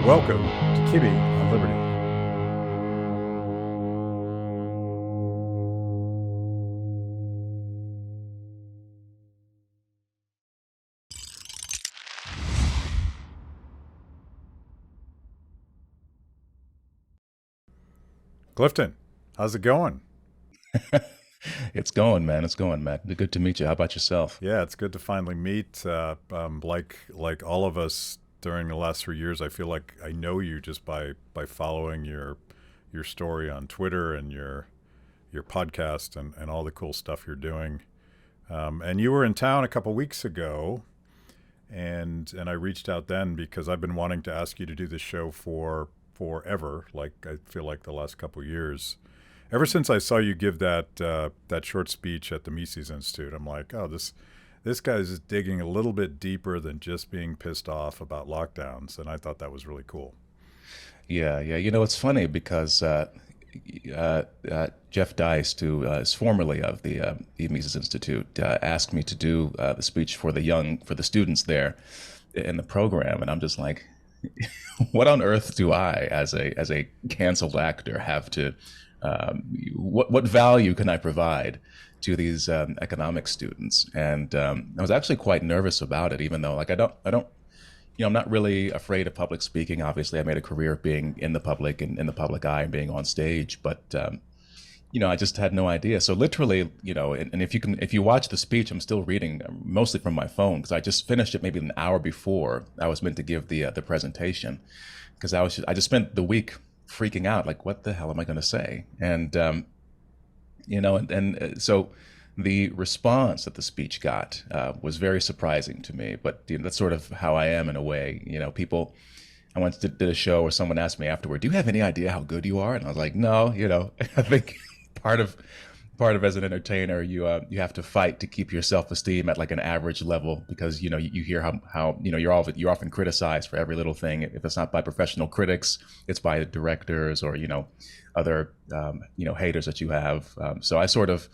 Welcome to Kibbe on Liberty. Clifton, how's it going? It's going, man. It's going, Matt. Good to meet you. How about yourself? Yeah, it's good to finally meet. Like all of us during the last 3 years, I feel like I know you just by following your story on Twitter and your podcast and all the cool stuff you're doing. And you were in town a couple weeks ago, and I reached out then because I've been wanting to ask you to do this show for forever. Like I feel like the last couple years, ever since I saw you give that short speech at the Mises Institute, I'm like, oh, this guy's digging a little bit deeper than just being pissed off about lockdowns, and I thought that was really cool. Yeah. It's funny because Jeff Deist, who is formerly of the Mises Institute, asked me to do the speech for the students there in the program, and I'm just like, what on earth do I, as a canceled actor, have to? What value can I provide to these economic students? And I was actually quite nervous about it, even though like I don't. I'm not really afraid of public speaking. Obviously, I made a career of being in the public and in the public eye and being on stage. But I just had no idea. So literally, and if you watch the speech, I'm still reading mostly from my phone because I just finished it maybe an hour before I was meant to give the presentation, because I just spent the week freaking out, like, what the hell am I going to say? And so the response that the speech got was very surprising to me. But that's sort of how I am in a way. People. I once did a show where someone asked me afterward, "Do you have any idea how good you are?" And I was like, "No." I think part of as an entertainer, you have to fight to keep your self-esteem at like an average level, because you hear how you're often criticized for every little thing. If it's not by professional critics, it's by directors or other haters that you have. So I sort of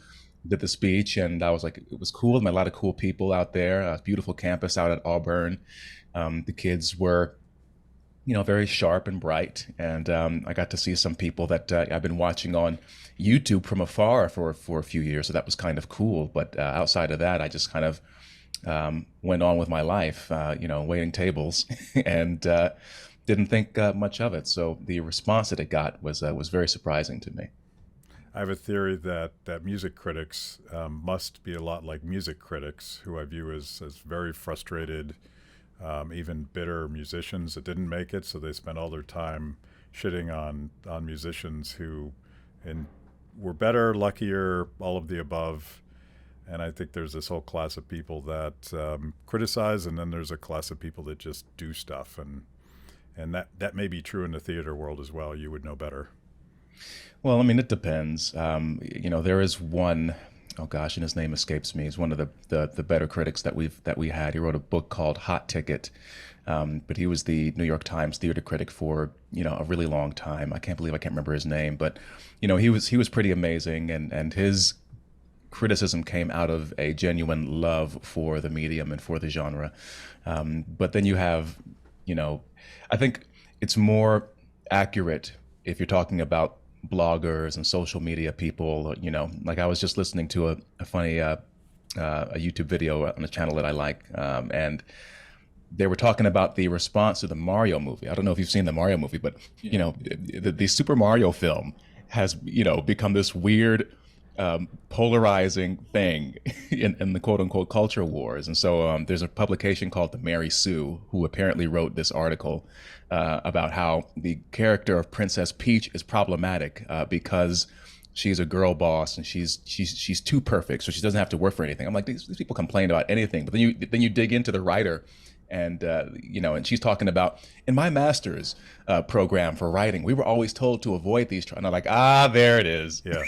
did the speech, and I was like, it was cool. Met a lot of cool people out there. A beautiful campus out at Auburn. The kids were very sharp and bright. And I got to see some people that I've been watching on YouTube from afar for a few years. So that was kind of cool. But outside of that, I just kind of went on with my life, waiting tables and didn't think much of it. So the response that it got was very surprising to me. I have a theory that music critics must be a lot like music critics, who I view as very frustrated, even bitter musicians that didn't make it. So they spend all their time shitting on musicians who were better, luckier, all of the above. And I think there's this whole class of people that criticize, and then there's a class of people that just do stuff. And that may be true in the theater world as well. You would know better. Well, I mean, it depends. There is one, oh gosh, and his name escapes me. He's one of the better critics that we had. He wrote a book called Hot Ticket, but he was the New York Times theater critic for a really long time. I can't remember his name, but he was pretty amazing, and his criticism came out of a genuine love for the medium and for the genre. But then you have, I think it's more accurate if you're talking about bloggers and social media people. Like I was just listening to a funny a YouTube video on a channel that I like, and they were talking about the response to the Mario movie. I don't know if you've seen the Mario movie, but the Super Mario film has become this weird polarizing thing in the quote unquote culture wars. And so there's a publication called the Mary Sue, who apparently wrote this article about how the character of Princess Peach is problematic because she's a girl boss and she's too perfect, so she doesn't have to work for anything. I'm like, these people complain about anything, but then you dig into the writer, and and she's talking about, in my master's program for writing, we were always told to avoid these. And I'm like, there it is. Yeah.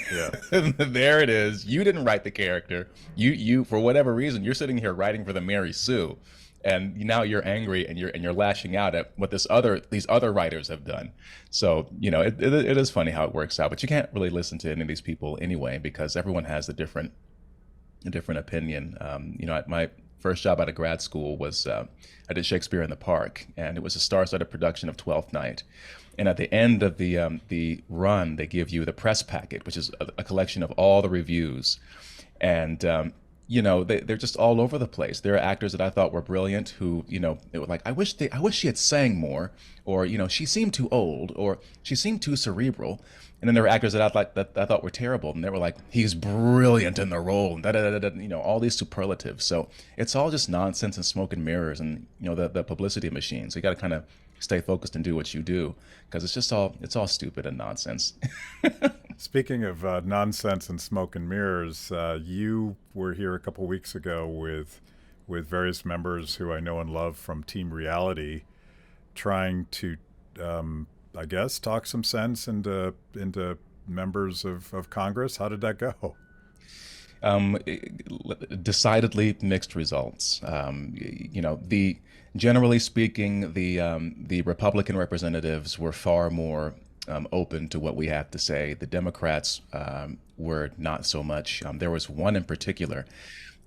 There it is. You didn't write the character. You for whatever reason, you're sitting here writing for the Mary Sue, and now you're angry and you're lashing out at what these other writers have done. So it is funny how it works out, but you can't really listen to any of these people anyway, because everyone has a different opinion. first job out of grad school was I did Shakespeare in the Park, and it was a star-studded production of Twelfth Night. And at the end of the run, they give you the press packet, which is a collection of all the reviews, and they're just all over the place. There are actors that I thought were brilliant who, they were like, I wish she had sang more, or she seemed too old, or she seemed too cerebral. And then there were actors that I thought were terrible, and they were like, he's brilliant in the role, and all these superlatives. So it's all just nonsense and smoke and mirrors, and the publicity machine. So you got to kind of stay focused and do what you do, because it's all stupid and nonsense. Speaking of nonsense and smoke and mirrors, you were here a couple weeks ago with various members who I know and love from Team Reality, trying to, I guess, talk some sense into members of Congress. How did that go? Decidedly mixed results. Generally speaking, the Republican representatives were far more open to what we have to say. The Democrats were not so much. There was one in particular,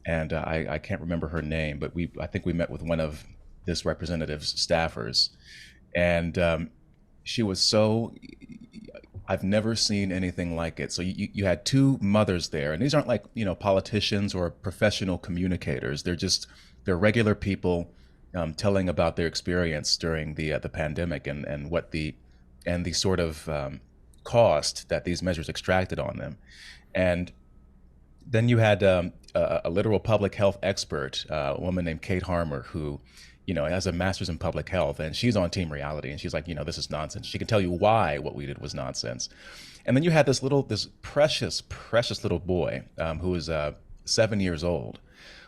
and I can't remember her name, but I think we met with one of this representative's staffers, and she was so. I've never seen anything like it. So you had two mothers there, and these aren't like politicians or professional communicators. They're regular people telling about their experience during the pandemic and what the sort of cost that these measures extracted on them. And then you had a literal public health expert, a woman named Kate Harmer, who has a master's in public health, and she's on Team Reality, and she's like, this is nonsense. She can tell you why what we did was nonsense. And then you had this precious little boy who was 7 years old,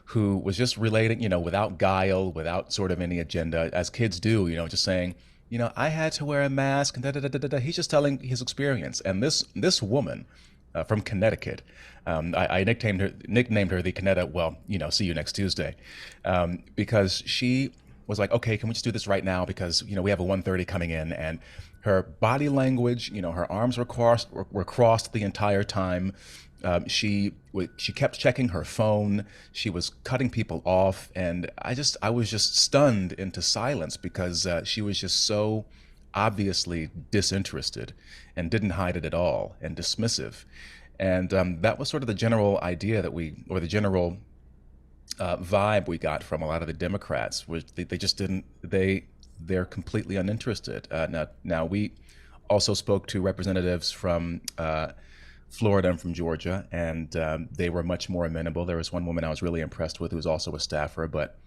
who was just relating, without guile, without sort of any agenda, as kids do, just saying, I had to wear a mask, and da da da da da. He's just telling his experience. And this woman from Connecticut, I nicknamed her the Connecticut. Well, see you next Tuesday, because she was like, okay, can we just do this right now? Because we have a 1:30 coming in, and her body language, her arms were crossed the entire time. She kept checking her phone. She was cutting people off, and I was just stunned into silence, because she was just so obviously disinterested and didn't hide it at all, and dismissive. And that was sort of the general idea or the general vibe we got from a lot of the Democrats, was they just didn't, they're completely uninterested. Now we also spoke to representatives from Florida and from Georgia, and they were much more amenable. There was one woman I was really impressed with who was also a staffer, but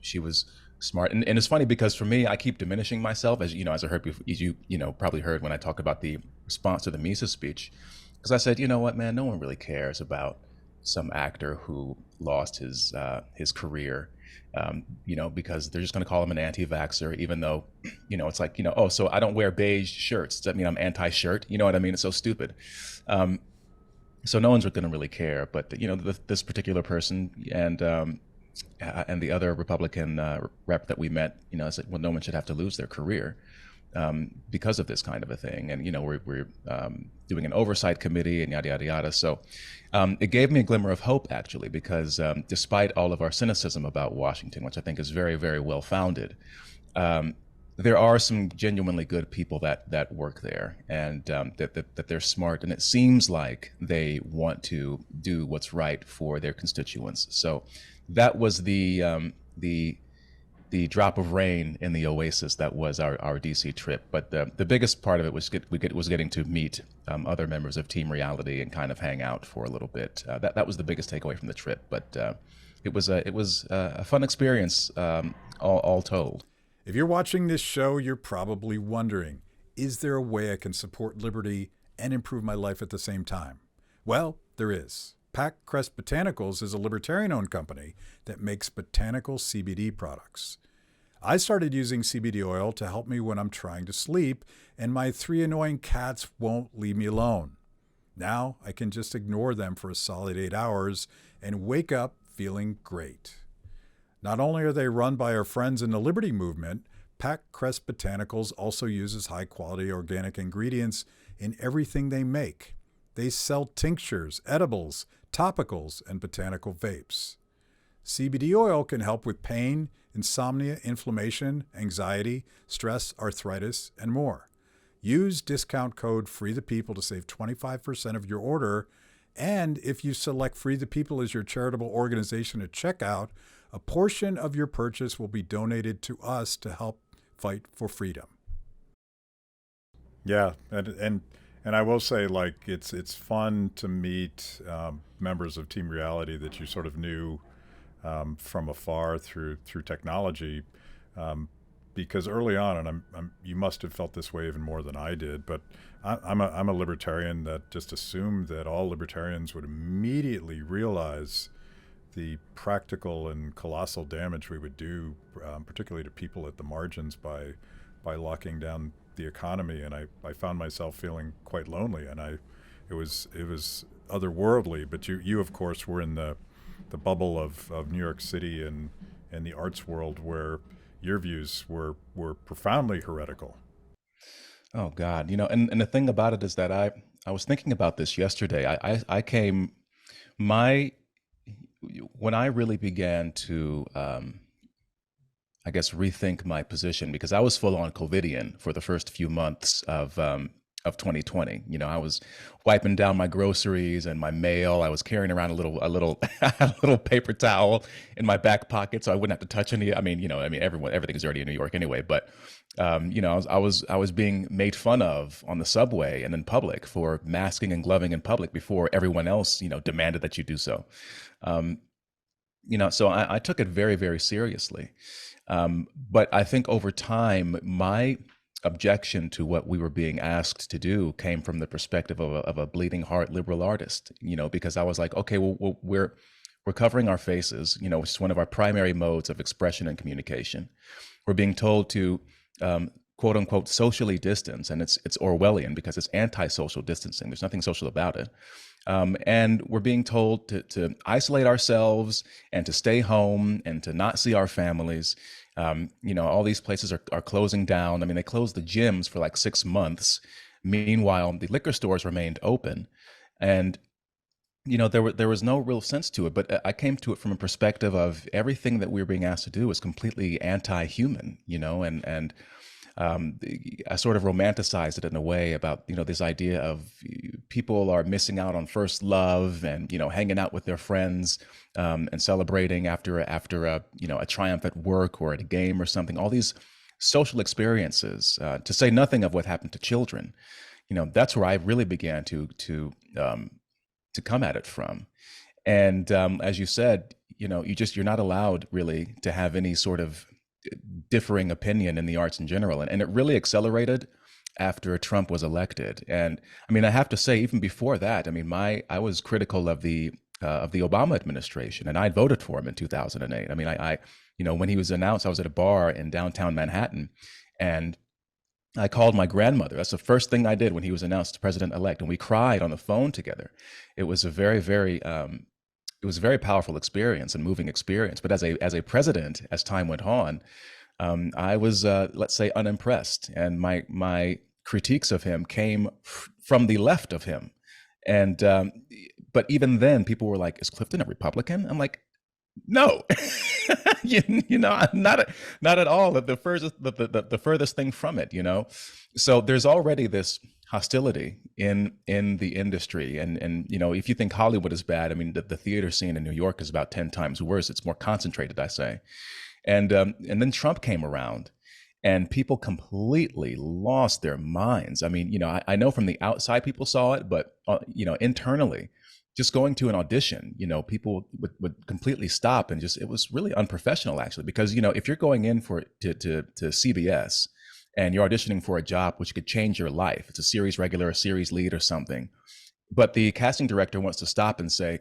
she was smart. And it's funny, because for me, I keep diminishing myself, as I heard, as you probably heard when I talked about the response to the Mises speech, because I said, what, man, no one really cares about some actor who lost his career, because they're just going to call him an anti-vaxxer, even though, it's like, oh, so I don't wear beige shirts. Does that mean I'm anti-shirt? You know what I mean? It's so stupid. So no one's going to really care. But, this particular person and the other Republican rep that we met, said, well, no one should have to lose their career because of this kind of a thing. And, we're doing an oversight committee and yada, yada, yada. So it gave me a glimmer of hope, actually, because despite all of our cynicism about Washington, which I think is very, very well founded, there are some genuinely good people that work there, and that they're smart. And it seems like they want to do what's right for their constituents. So that was the drop of rain in the oasis that was our DC trip. But the biggest part of it was getting to meet other members of Team Reality and kind of hang out for a little bit. That was the biggest takeaway from the trip. But it was a fun experience, all told. If you're watching this show, you're probably wondering, is there a way I can support liberty and improve my life at the same time? Well, there is. Pack Crest Botanicals is a libertarian-owned company that makes botanical CBD products. I started using CBD oil to help me when I'm trying to sleep, and my 3 annoying cats won't leave me alone. Now I can just ignore them for a solid 8 hours and wake up feeling great. Not only are they run by our friends in the Liberty Movement, Pack Crest Botanicals also uses high-quality organic ingredients in everything they make. They sell tinctures, edibles, topicals, and botanical vapes. CBD oil can help with pain, insomnia, inflammation, anxiety, stress, arthritis, and more. Use discount code FREETHEPEOPLE to save 25% of your order. And if you select Free the People as your charitable organization at checkout, a portion of your purchase will be donated to us to help fight for freedom. Yeah, and I will say, like, it's fun to meet members of Team Reality that you sort of knew from afar through technology, because early on, and you must have felt this way even more than I did, but I'm a libertarian that just assumed that all libertarians would immediately realize the practical and colossal damage we would do, particularly to people at the margins, by locking down the economy. And I found myself feeling quite lonely, and it was otherworldly. But you of course were in the bubble of New York City and the arts world, where your views were profoundly heretical. Oh God, and the thing about it is that I was thinking about this yesterday. I came my when I really began to I guess rethink my position, because I was full on COVIDian for the first few months of 2020. I was wiping down my groceries and my mail. I was carrying around a little a little paper towel in my back pocket so I wouldn't have to touch any. Everything is already in New York anyway. But I was being made fun of on the subway and in public for masking and gloving in public before everyone else demanded that you do so. So I took it very, very seriously. But I think over time, my objection to what we were being asked to do came from the perspective of a bleeding heart liberal artist, because I was like, okay, well, we're covering our faces, which is one of our primary modes of expression and communication. We're being told to, quote unquote, socially distance, and it's Orwellian because it's anti-social distancing. There's nothing social about it. And we're being told to isolate ourselves and to stay home and to not see our families. All these places are closing down. I mean, they closed the gyms for like 6 months. Meanwhile, the liquor stores remained open. And, there was no real sense to it. But I came to it from a perspective of everything that we were being asked to do is completely anti-human, and I sort of romanticized it in a way about, this idea of people are missing out on first love and, hanging out with their friends and celebrating after a triumph at work or at a game or something. All these social experiences, to say nothing of what happened to children. That's where I really began to come at it from. And as you said, you're not allowed really to have any sort of differing opinion in the arts in general. And it really accelerated after Trump was elected. And I have to say, even before that, I was critical of the Obama administration, and I voted for him in 2008. I when he was announced, I was at a bar in downtown Manhattan, and I called my grandmother. That's the first thing I did when he was announced president-elect, and we cried on the phone together. It was a very, very it was a very powerful experience and moving experience. But as a president, as time went on, I was, let's say, unimpressed, and my critiques of him came from the left of him. And but even then, people were like, "Is Clifton a Republican?" I'm like, "No, I'm not at all. The furthest thing from it, So there's already this hostility in the industry, and if you think Hollywood is bad, the theater scene in New York is about 10 times worse. It's more concentrated, I say. And then Trump came around, and people completely lost their minds. I know from the outside people saw it, but internally, just going to an audition, people would completely stop, and it was really unprofessional, actually, because if you're going in to CBS and you're auditioning for a job which could change your life, it's a series regular, a series lead or something, but the casting director wants to stop and say,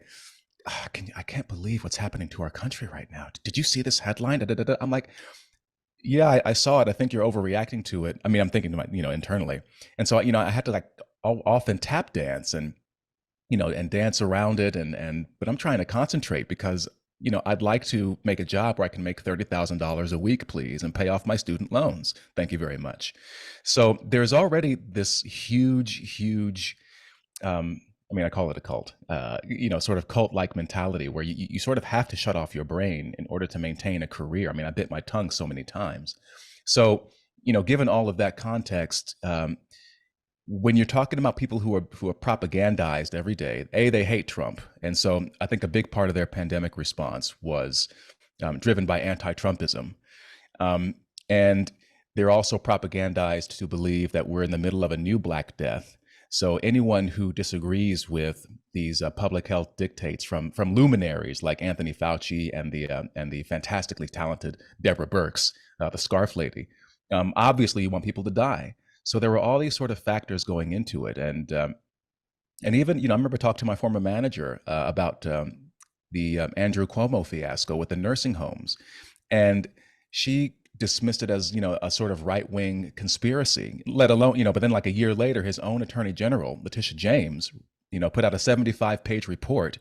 I can't believe what's happening to our country right now. Did you see this headline? Da, da, da, da. I'm like, yeah, I saw it. I think you're overreacting to it. I'm thinking to internally. And so, I had to often tap dance and dance around it. But I'm trying to concentrate because, I'd like to make a job where I can make $30,000 a week, please, and pay off my student loans. Thank you very much. So there's already this huge, I mean, I call it a cult, sort of cult-like mentality where you sort of have to shut off your brain in order to maintain a career. I mean, I bit my tongue so many times. So, given all of that context, when you're talking about people who are propagandized every day, they hate Trump, and so I think a big part of their pandemic response was driven by anti-Trumpism, and they're also propagandized to believe that we're in the middle of a new Black Death. So anyone who disagrees with these public health dictates from luminaries like Anthony Fauci and the fantastically talented Deborah Birx, the Scarf Lady, obviously you want people to die. So there were all these sort of factors going into it, and even I remember talking to my former manager about the Andrew Cuomo fiasco with the nursing homes, and she dismissed it as a sort of right wing conspiracy. Let alone but then like a year later, his own Attorney General Letitia James put out a 75-page report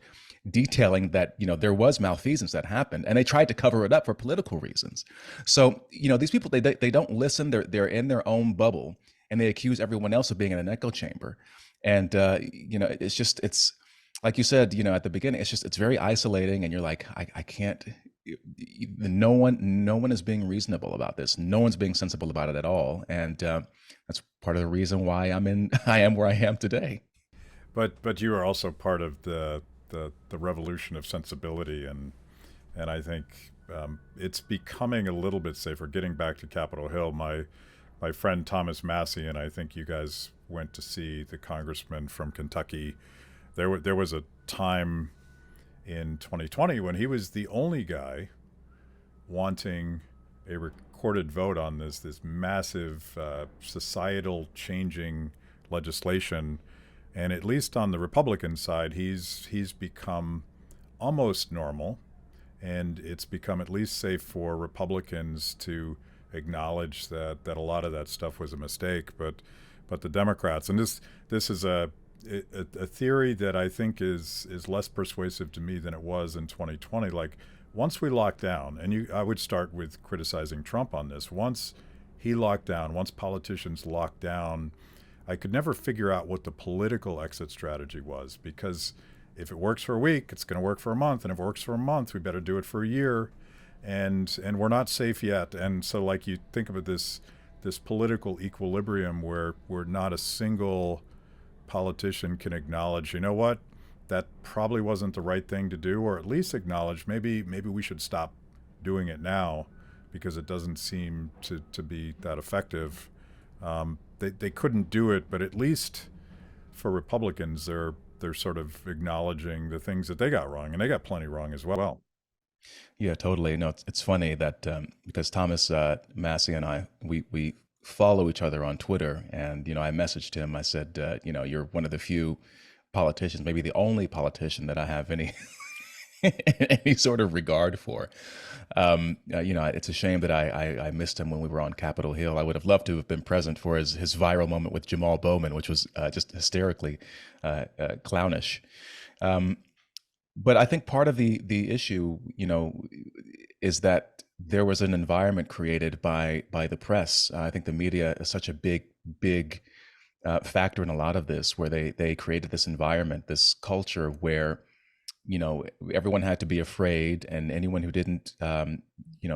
detailing that there was malfeasance that happened, and they tried to cover it up for political reasons. So these people, they don't listen. They're in their own bubble, and they accuse everyone else of being in an echo chamber. And it's like you said at the beginning, it's very isolating, and you're like, I can't. No one is being reasonable about this. No one's being sensible about it at all, and that's part of the reason why I am where I am today. But you are also part of the revolution of sensibility, and I think it's becoming a little bit safer. Getting back to Capitol Hill, my friend Thomas Massey and I think you guys went to see the congressman from Kentucky. There was a time in 2020 when he was the only guy wanting a recorded vote on this massive societal changing legislation. And at least on the Republican side, he's become almost normal, and it's become at least safe for Republicans to acknowledge that a lot of that stuff was a mistake. But the Democrats, and this is a theory that I think is less persuasive to me than it was in 2020. Like, once we lock down, and I would start with criticizing Trump on this. Once he locked down, once politicians locked down, I could never figure out what the political exit strategy was, because if it works for a week, it's going to work for a month, and if it works for a month, we better do it for a year, and we're not safe yet. And so, like, you think of it, this political equilibrium where not a single politician can acknowledge, what, that probably wasn't the right thing to do, or at least acknowledge maybe we should stop doing it now because it doesn't seem to be that effective. They couldn't do it, but at least for Republicans, they're sort of acknowledging the things that they got wrong, and they got plenty wrong as well. Yeah, totally. No, it's funny that because Thomas Massey and I, we follow each other on Twitter, and I messaged him. I said, you're one of the few politicians, maybe the only politician that I have any any sort of regard for. It's a shame that I missed him when we were on Capitol Hill. I would have loved to have been present for his viral moment with Jamal Bowman, which was just hysterically clownish. But I think part of the issue, is that there was an environment created by the press. I think the media is such a big factor in a lot of this, where they created this environment, this culture where everyone had to be afraid, and anyone who didn't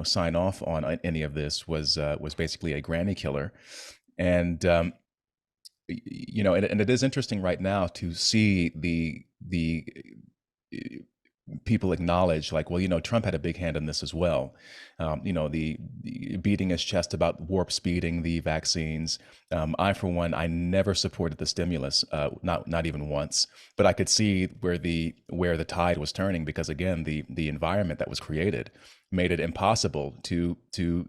sign off on any of this was basically a granny killer. And and it is interesting right now to see the people acknowledge, like, well, Trump had a big hand in this as well. The beating his chest about warp speeding the vaccines. I, for one, I never supported the stimulus, not even once. But I could see where the tide was turning, because again, the environment that was created made it impossible to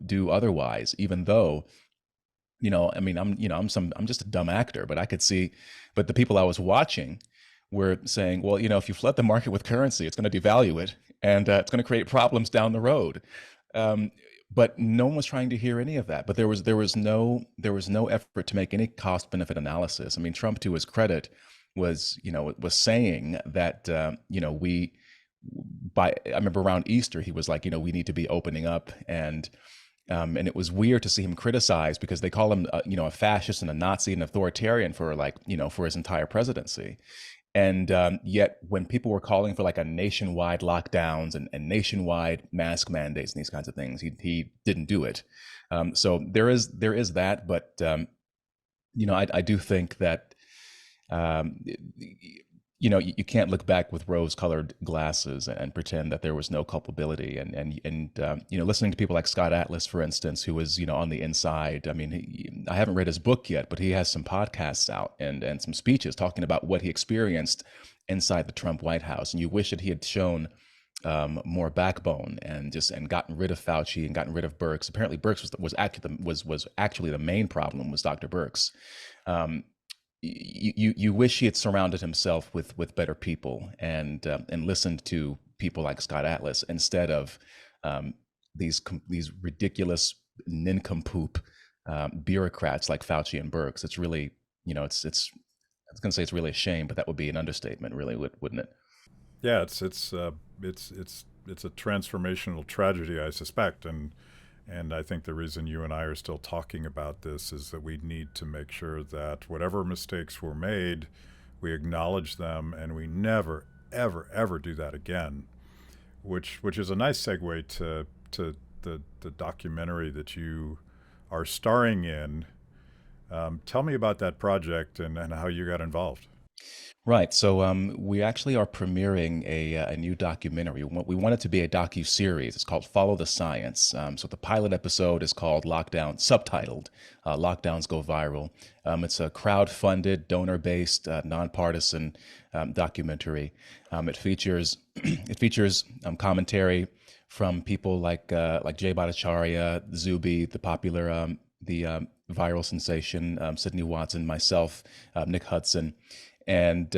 do otherwise. Even though, I'm just a dumb actor, but I could see. But the people I was watching were saying, well, if you flood the market with currency, it's going to devalue it, and it's going to create problems down the road. But no one was trying to hear any of that. But there was no effort to make any cost benefit analysis. I mean, Trump, to his credit, was saying that I remember around Easter, he was like, we need to be opening up, and it was weird to see him criticized, because they call him a fascist and a Nazi and authoritarian for for his entire presidency. And yet, when people were calling for like a nationwide lockdowns and nationwide mask mandates and these kinds of things, he didn't do it. So there is that, but I do think that um, you can't look back with rose-colored glasses and pretend that there was no culpability. And listening to people like Scott Atlas, for instance, who was on the inside. I mean, I haven't read his book yet, but he has some podcasts out and some speeches talking about what he experienced inside the Trump White House. And you wish that he had shown more backbone and gotten rid of Fauci and gotten rid of Birx. Apparently, Birx was actually the main problem, was Dr. Birx. Um, you wish he had surrounded himself with better people and listened to people like Scott Atlas instead of these ridiculous nincompoop bureaucrats like Fauci and Birx. It's really, it's I was going to say it's really a shame, but that would be an understatement, really, wouldn't it? Yeah, it's a transformational tragedy, I suspect, and I think the reason you and I are still talking about this is that we need to make sure that whatever mistakes were made, we acknowledge them, and we never, ever, ever do that again. Which is a nice segue to the documentary that you are starring in. Tell me about that project and how you got involved. Right. So we actually are premiering a new documentary. We want it to be a docu-series. It's called Follow the Science. So the pilot episode is called Lockdown, subtitled Lockdowns Go Viral. It's a crowd-funded, donor-based, nonpartisan documentary. It features commentary from people like Jay Bhattacharya, Zuby, the popular viral sensation, Sydney Watson, myself, Nick Hudson. And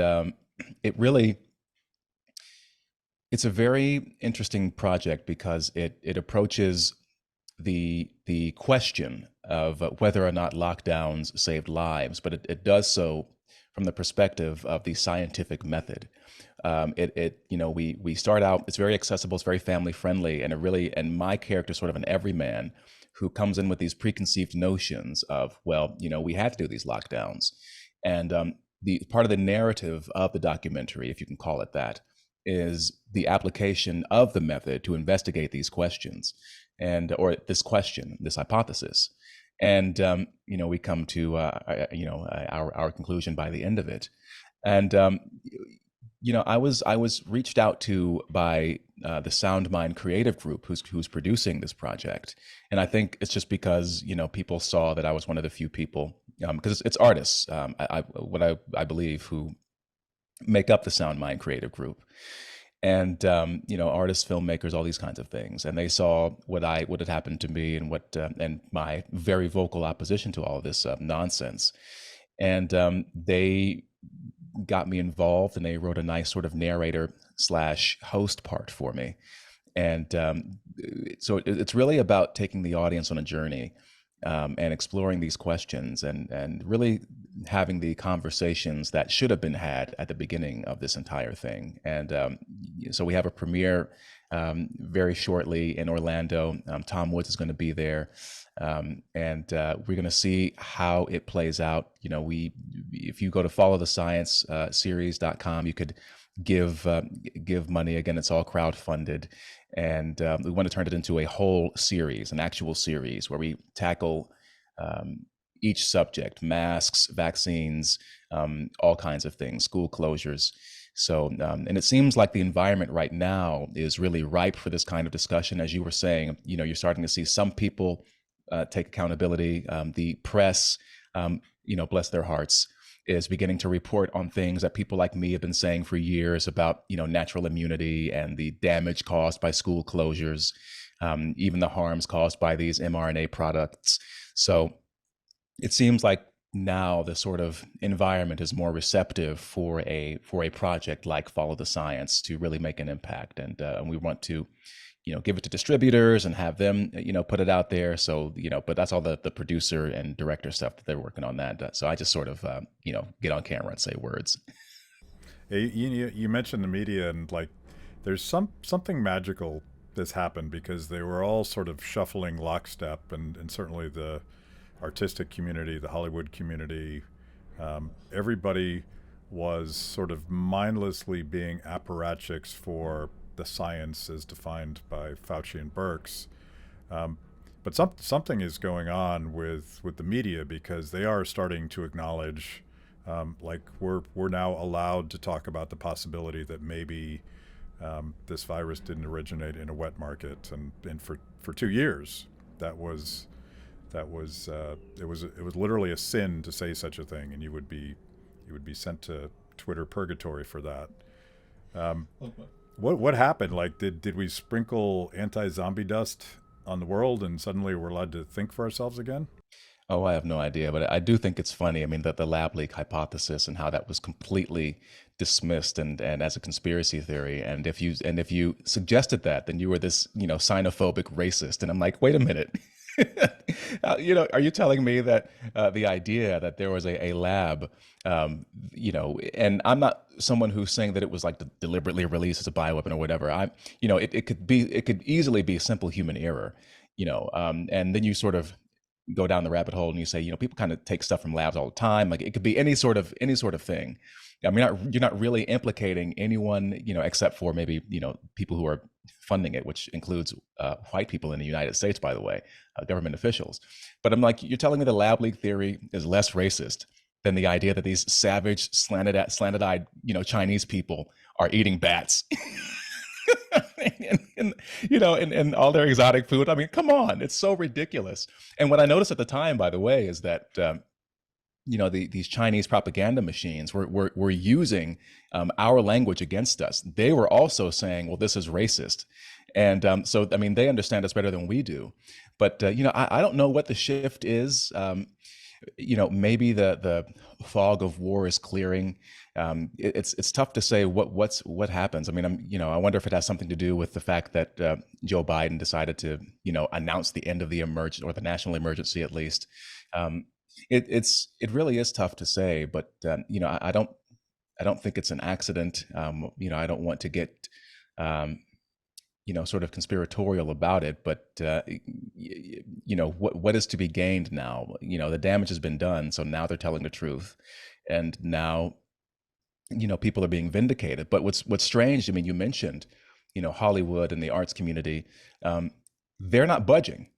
it's a very interesting project because it approaches the question of whether or not lockdowns saved lives, but it does so from the perspective of the scientific method. We start out. It's very accessible. It's very family friendly, and my character is sort of an everyman who comes in with these preconceived notions of, well, we had to do these lockdowns, and the part of the narrative of the documentary, if you can call it that, is the application of the method to investigate these questions or this hypothesis. And we come to our conclusion by the end of it. And I was reached out to by the Sound Mind Creative Group, who's producing this project, and I think it's just because people saw that I was one of the few people, because it's artists, I believe, who make up the Sound Mind Creative Group, and artists, filmmakers, all these kinds of things, and they saw what had happened to me and my very vocal opposition to all of this nonsense, and they got me involved, and they wrote a nice sort of narrator slash host part for me. And so it's really about taking the audience on a journey, and exploring these questions and really having the conversations that should have been had at the beginning of this entire thing. And so we have a premiere very shortly in Orlando. Tom Woods is going to be there. And we're going to see how it plays out. If you go to followthescience series.com, you could give money. Again, it's all crowdfunded, and we want to turn it into a whole series, an actual series where we tackle each subject: masks, vaccines, all kinds of things, school closures. So, and it seems like the environment right now is really ripe for this kind of discussion. As you were saying, you're starting to see some people take accountability. The press, bless their hearts, is beginning to report on things that people like me have been saying for years about, natural immunity and the damage caused by school closures, even the harms caused by these mRNA products. So it seems like now the sort of environment is more receptive for a project like Follow the Science to really make an impact, and we want to give it to distributors and have them put it out there. So but that's all the producer and director stuff that they're working on that. So I just sort of get on camera and say words. You mentioned the media, and like there's something magical that's happened because they were all sort of shuffling lockstep, and certainly the artistic community, the Hollywood community, everybody was sort of mindlessly being apparatchiks for the science as defined by Fauci and Birx. Um, but something is going on with the media, because they are starting to acknowledge, like we're now allowed to talk about the possibility that maybe this virus didn't originate in a wet market, and for 2 years it was literally a sin to say such a thing, and you would be sent to Twitter purgatory for that. Um, what happened? Like, did we sprinkle anti-zombie dust on the world, and suddenly we're allowed to think for ourselves again? Oh, I have no idea, but I do think it's funny. I mean, that the lab leak hypothesis and how that was completely dismissed and as a conspiracy theory. And if you suggested that, then you were this, xenophobic racist. And I'm like, wait a minute. Are you telling me that the idea that there was a lab, and I'm not someone who's saying that it was like deliberately released as a bioweapon or whatever. It could easily be simple human error, and then you sort of go down the rabbit hole and you say, people kind of take stuff from labs all the time. Like, it could be any sort of thing. I mean, you're not really implicating anyone, except for maybe, people who are funding it, which includes white people in the United States, by the way, government officials. But I'm like, you're telling me the lab leak theory is less racist than the idea that these savage, slanted-eyed, Chinese people are eating bats. and all their exotic food. I mean, come on, it's so ridiculous. And what I noticed at the time, by the way, is that these Chinese propaganda machines were using our language against us. They were also saying, "Well, this is racist," and so I mean, they understand us better than we do. But I don't know what the shift is. Maybe the fog of war is clearing. It's tough to say what happens. I mean, I wonder if it has something to do with the fact that Joe Biden decided to announce the end of the emergency, or the national emergency at least. It really is tough to say, but I don't think it's an accident. I don't want to get sort of conspiratorial about it, but what is to be gained now? The damage has been done, so now they're telling the truth, and now people are being vindicated. But what's strange? I mean, you mentioned Hollywood and the arts community. They're not budging.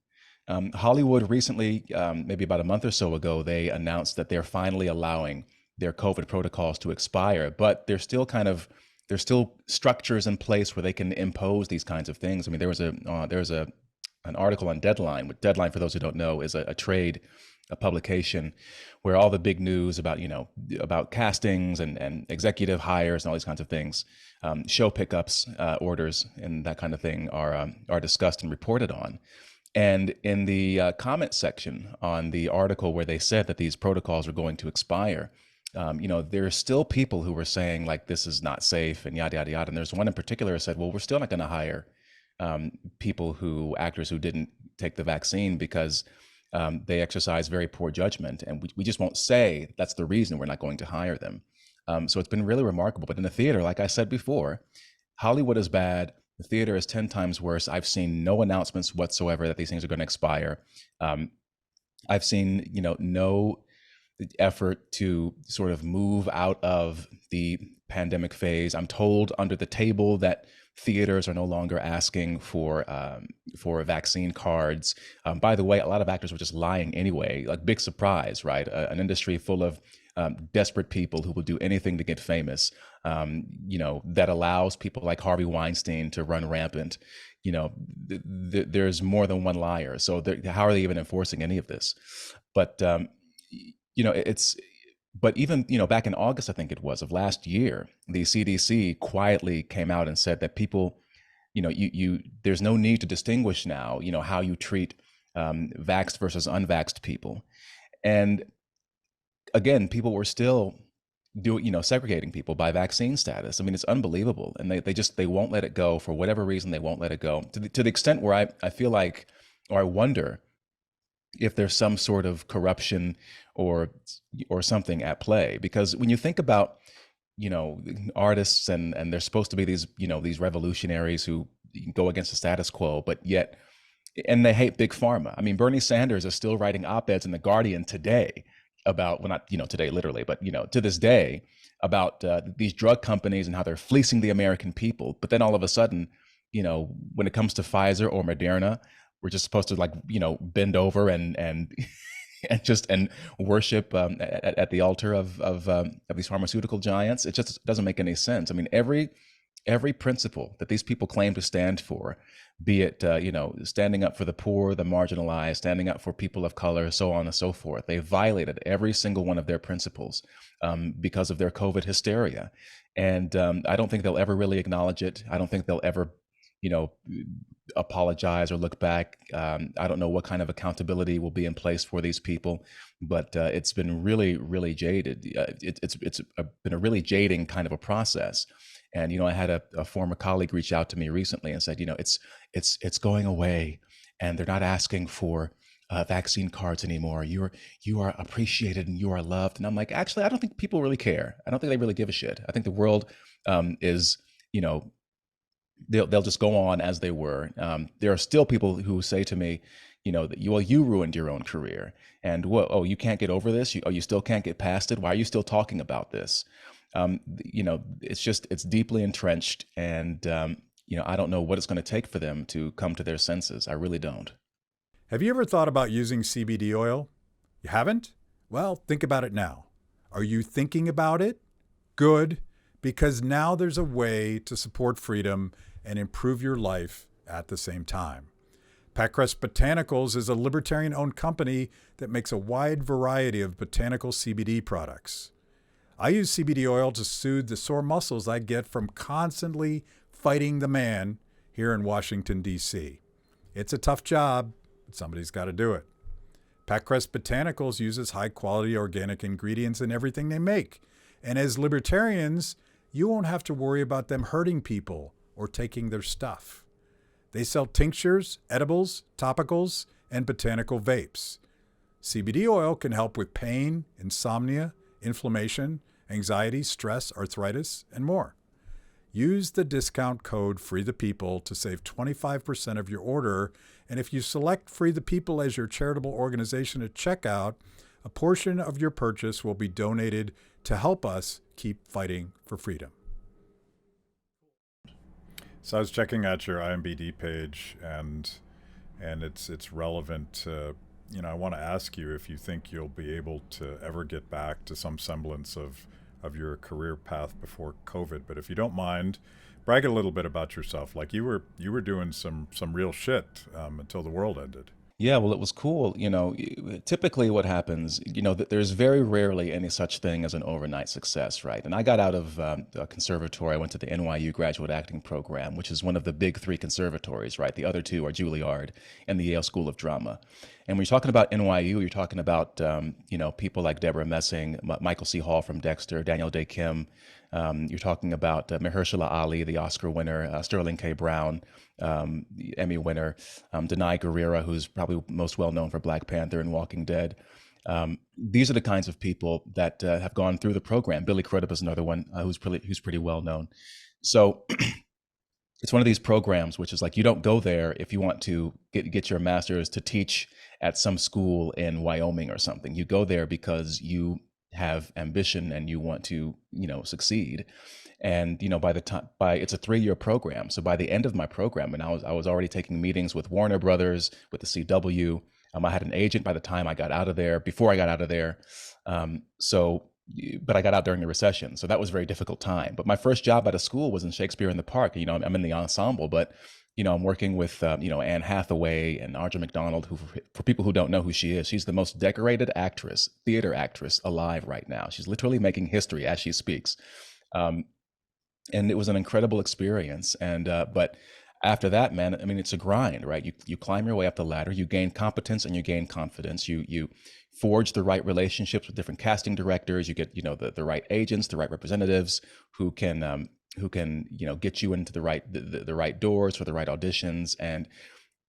Hollywood recently, maybe about a month or so ago, they announced that they're finally allowing their COVID protocols to expire, but there's still structures in place where they can impose these kinds of things. I mean, there was an article on Deadline. Deadline, for those who don't know, is a publication where all the big news about castings and executive hires and all these kinds of things, show pickups, orders, and that kind of thing are discussed and reported on. And in the comment section on the article where they said that these protocols are going to expire, there are still people who were saying, like, this is not safe and yada, yada, yada. And there's one in particular who said, well, we're still not going to hire actors who didn't take the vaccine because they exercise very poor judgment. And we just won't say that's the reason we're not going to hire them. So it's been really remarkable. But in the theater, like I said before, Hollywood is bad. The theater is 10 times worse. I've seen no announcements whatsoever that these things are going to expire. I've seen, no effort to sort of move out of the pandemic phase. I'm told under the table that theaters are no longer asking for vaccine cards. By the way, a lot of actors were just lying anyway. Like, big surprise, right? An industry full of desperate people who will do anything to get famous, that allows people like Harvey Weinstein to run rampant. There's more than one liar. So how are they even enforcing any of this? But, but even, back in August, I think it was, of last year, the CDC quietly came out and said that people, there's no need to distinguish now, how you treat vaxxed versus unvaxxed people. And again, people were still segregating people by vaccine status. I mean, it's unbelievable. And they won't let it go. For whatever reason, they won't let it go, to the extent where I feel like, or I wonder if there's some sort of corruption or something at play. Because when you think about, artists and they're supposed to be these revolutionaries who go against the status quo, but yet, and they hate big pharma. I mean, Bernie Sanders is still writing op-eds in The Guardian today about, well, not, today literally, but, to this day, about these drug companies and how they're fleecing the American people. But then all of a sudden, when it comes to Pfizer or Moderna, we're just supposed to like, bend over and and worship at the altar of these pharmaceutical giants. It just doesn't make any sense. I mean, every principle that these people claim to stand for, be it standing up for the poor, the marginalized, standing up for people of color, so on and so forth, they violated every single one of their principles because of their COVID hysteria. And I don't think they'll ever really acknowledge it. I don't think they'll ever apologize or look back. I don't know what kind of accountability will be in place for these people, but it's been really, really jaded. It's been a really jading kind of a process. And I had a former colleague reach out to me recently and said, it's going away, and they're not asking for vaccine cards anymore. You are appreciated and you are loved. And I'm like, actually, I don't think people really care. I don't think they really give a shit. I think the world is, they'll just go on as they were. There are still people who say to me, that you ruined your own career, and you can't get over this. You still can't get past it. Why are you still talking about this? It's deeply entrenched, and I don't know what it's going to take for them to come to their senses. I really don't. Have you ever thought about using CBD oil? You haven't? Well, think about it now. Are you thinking about it? Good, because now there's a way to support freedom and improve your life at the same time. Packrest Botanicals is a libertarian-owned company that makes a wide variety of botanical CBD products. I use CBD oil to soothe the sore muscles I get from constantly fighting the man here in Washington, D.C. It's a tough job, but somebody's got to do it. Packrest Botanicals uses high-quality organic ingredients in everything they make. And as libertarians, you won't have to worry about them hurting people or taking their stuff. They sell tinctures, edibles, topicals, and botanical vapes. CBD oil can help with pain, insomnia, inflammation, anxiety, stress, arthritis, and more. Use the discount code FREETHEPEOPLE to save 25% of your order, and if you select Free the People as your charitable organization at checkout, a portion of your purchase will be donated to help us keep fighting for freedom. So I was checking out your IMBD page, and it's relevant to, I want to ask you if you think you'll be able to ever get back to some semblance of your career path before COVID. But if you don't mind, brag a little bit about yourself. Like you were doing some real shit until the world ended. Yeah, well, it was cool. Typically what happens, there's very rarely any such thing as an overnight success, right? And I got out of a conservatory. I went to the NYU graduate acting program, which is one of the big three conservatories, right? The other two are Juilliard and the Yale School of Drama. And when you're talking about NYU, you're talking about, people like Deborah Messing, Michael C. Hall from Dexter, Daniel Day Kim. You're talking about Mahershala Ali, the Oscar winner, Sterling K. Brown, the Emmy winner, Denai Guerrera, who's probably most well known for Black Panther and Walking Dead. These are the kinds of people that have gone through the program. Billy Crudup is another one who's pretty well known. So it's one of these programs which is like, you don't go there if you want to get your master's to teach at some school in Wyoming or something. You go there because you have ambition and you want to, succeed. And, it's a 3-year program. So by the end of my program, and I was already taking meetings with Warner Brothers, with the CW. I had an agent by the time I got out of there, before I got out of there. But I got out during the recession. So that was a very difficult time. But my first job at a school was in Shakespeare in the Park. I'm in the ensemble, but I'm working with, Anne Hathaway and Audra McDonald, who, for people who don't know who she is, she's the most decorated theater actress alive right now. She's literally making history as she speaks. And it was an incredible experience. And, but after that, man, it's a grind, right? You climb your way up the ladder, you gain competence and you gain confidence. You forge the right relationships with different casting directors. You get, the right agents, the right representatives who can get you into the right doors for the right auditions, and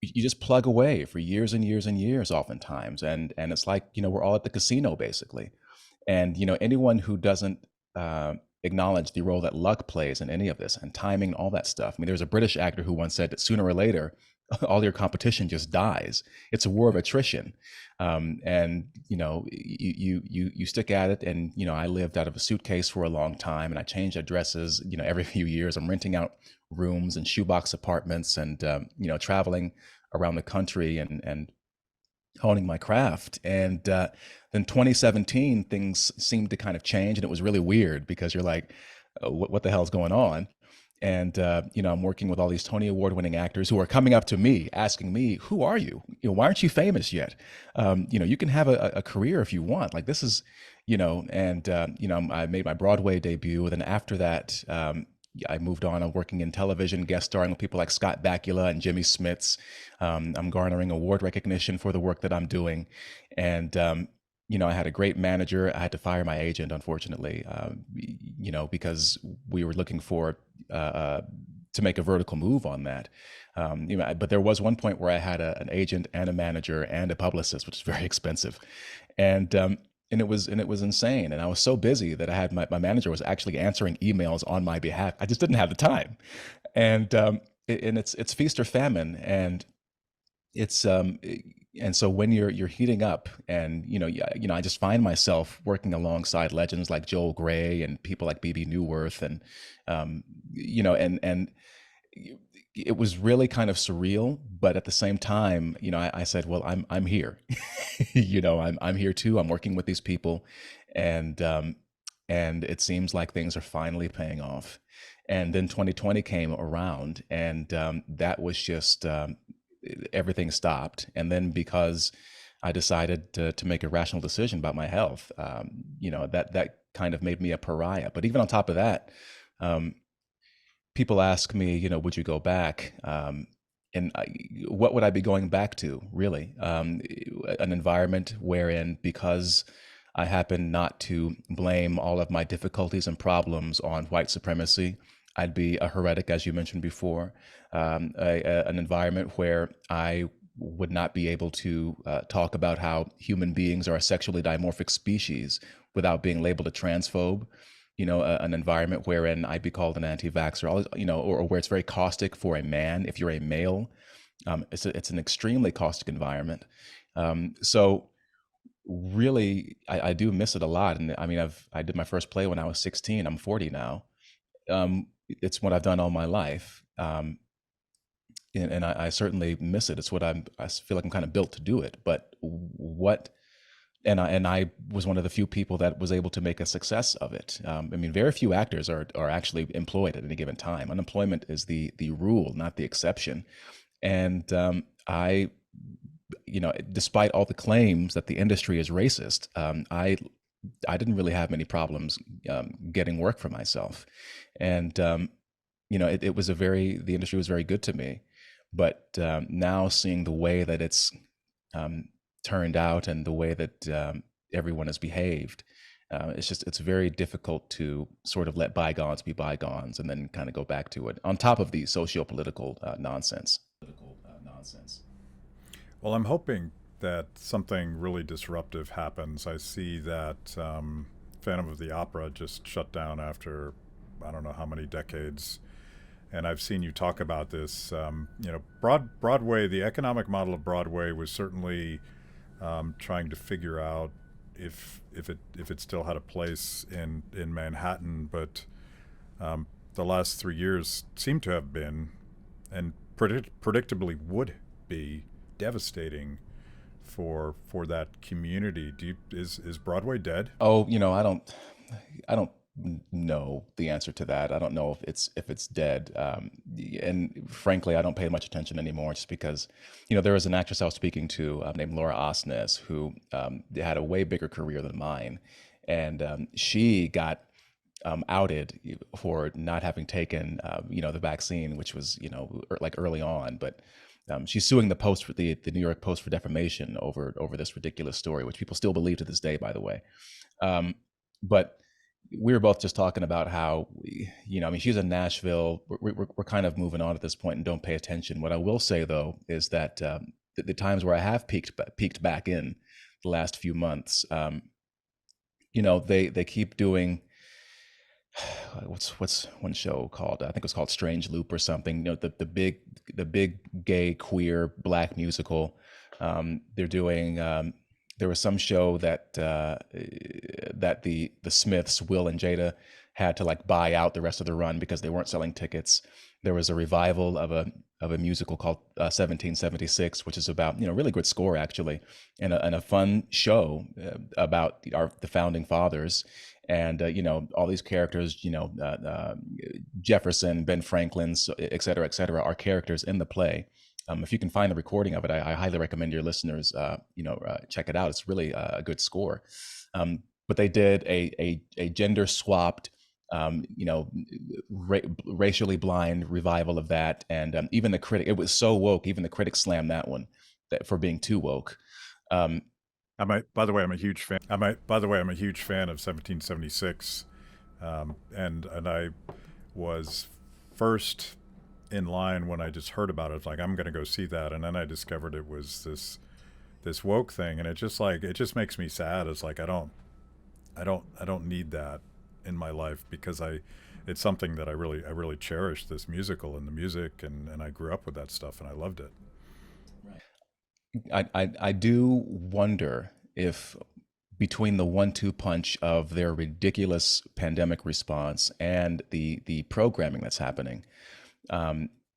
you just plug away for years and years and years oftentimes. And it's like, we're all at the casino basically. And, anyone who doesn't acknowledge the role that luck plays in any of this and timing, all that stuff. There's a British actor who once said that sooner or later, all your competition just dies. It's a war of attrition. And you stick at it. And I lived out of a suitcase for a long time, and I changed addresses every few years. I'm renting out rooms and shoebox apartments, and traveling around the country and honing my craft. And then 2017, things seemed to kind of change, and it was really weird because you're like, what the hell's going on? And I'm working with all these Tony Award-winning actors who are coming up to me, asking me, "Who are you? Why aren't you famous yet? You can have a career if you want. Like this is, And I made my Broadway debut, and then after that, I moved on. I'm working in television, guest starring with people like Scott Bakula and Jimmy Smits. I'm garnering award recognition for the work that I'm doing, and I had a great manager. I had to fire my agent, unfortunately, because we were looking for to make a vertical move on that. But there was one point where I had an agent and a manager and a publicist, which is very expensive, and it was insane. And I was so busy that I had my manager was actually answering emails on my behalf. I just didn't have the time, and it's feast or famine, and it's and so when you're heating up, and I just find myself working alongside legends like Joel Grey and people like BB Newworth, and and it was really kind of surreal. But at the same time, I said, well, I'm here. I'm here too. I'm working with these people, and it seems like things are finally paying off. And then 2020 came around, and that was just everything stopped. And then because I decided to make a rational decision about my health, that kind of made me a pariah. But even on top of that, people ask me, would you go back? What would I be going back to, really? An environment wherein, because I happen not to blame all of my difficulties and problems on white supremacy, I'd be a heretic, as you mentioned before. An environment where I would not be able to talk about how human beings are a sexually dimorphic species without being labeled a transphobe. An environment wherein I'd be called an anti-vaxxer, or where it's very caustic for a man if you're a male. It's an extremely caustic environment. So really, I do miss it a lot. And I mean, I did my first play when I was 16. I'm 40 now. It's what I've done all my life. And I certainly miss it. It's what I feel like I'm kind of built to do it. But and I was one of the few people that was able to make a success of it. I mean, very few actors are actually employed at any given time. Unemployment is the rule, not the exception. And I, despite all the claims that the industry is racist, I didn't really have many problems getting work for myself. And it was the industry was very good to me. But now seeing the way that it's turned out and the way that everyone has behaved, it's very difficult to sort of let bygones be bygones and then kind of go back to it, on top of the socio-political nonsense. Well, I'm hoping that something really disruptive happens. I see that Phantom of the Opera just shut down after I don't know how many decades. And I've seen you talk about this. Broadway, the economic model of Broadway was certainly trying to figure out if it still had a place in Manhattan, but the last 3 years seem to have been, and predictably would be, devastating for that community. Is Broadway dead? Oh, I don't know the answer to that. I don't know if it's dead. And frankly, I don't pay much attention anymore, just because, there was an actress I was speaking to named Laura Osnes, who had a way bigger career than mine, and she got outed for not having taken the vaccine, which was like early on, but. She's suing the Post for the New York Post for defamation over this ridiculous story, which people still believe to this day, by the way. But we were both just talking about how, I mean, she's in Nashville. We're kind of moving on at this point and don't pay attention. What I will say, though, is that the times where I have peaked back in the last few months, they keep doing what's one show called? I think it was called Strange Loop or something. You know, the big gay queer black musical. They're doing. There was some show that the Smiths, Will and Jada, had to like buy out the rest of the run because they weren't selling tickets. There was a revival of a musical called 1776, which is about, really good score actually, and a fun show about the founding fathers, and all these characters, Jefferson, Ben Franklin, et cetera, are characters in the play. If you can find the recording of it, I highly recommend your listeners, check it out. It's really a good score. But they did a gender swapped, racially blind revival of that, and even the critic. It was so woke. Even the critics slammed that one for being too woke. By the way, I'm a huge fan. By the way, I'm a huge fan of 1776, and I was first in line when I just heard about it. It's like, I'm going to go see that, and then I discovered it was this woke thing, and it just makes me sad. It's like I don't need that in my life, because it's something that I really cherish, this musical and the music, and I grew up with that stuff and I loved it. I do wonder if between the 1-2 punch of their ridiculous pandemic response and the programming that's happening,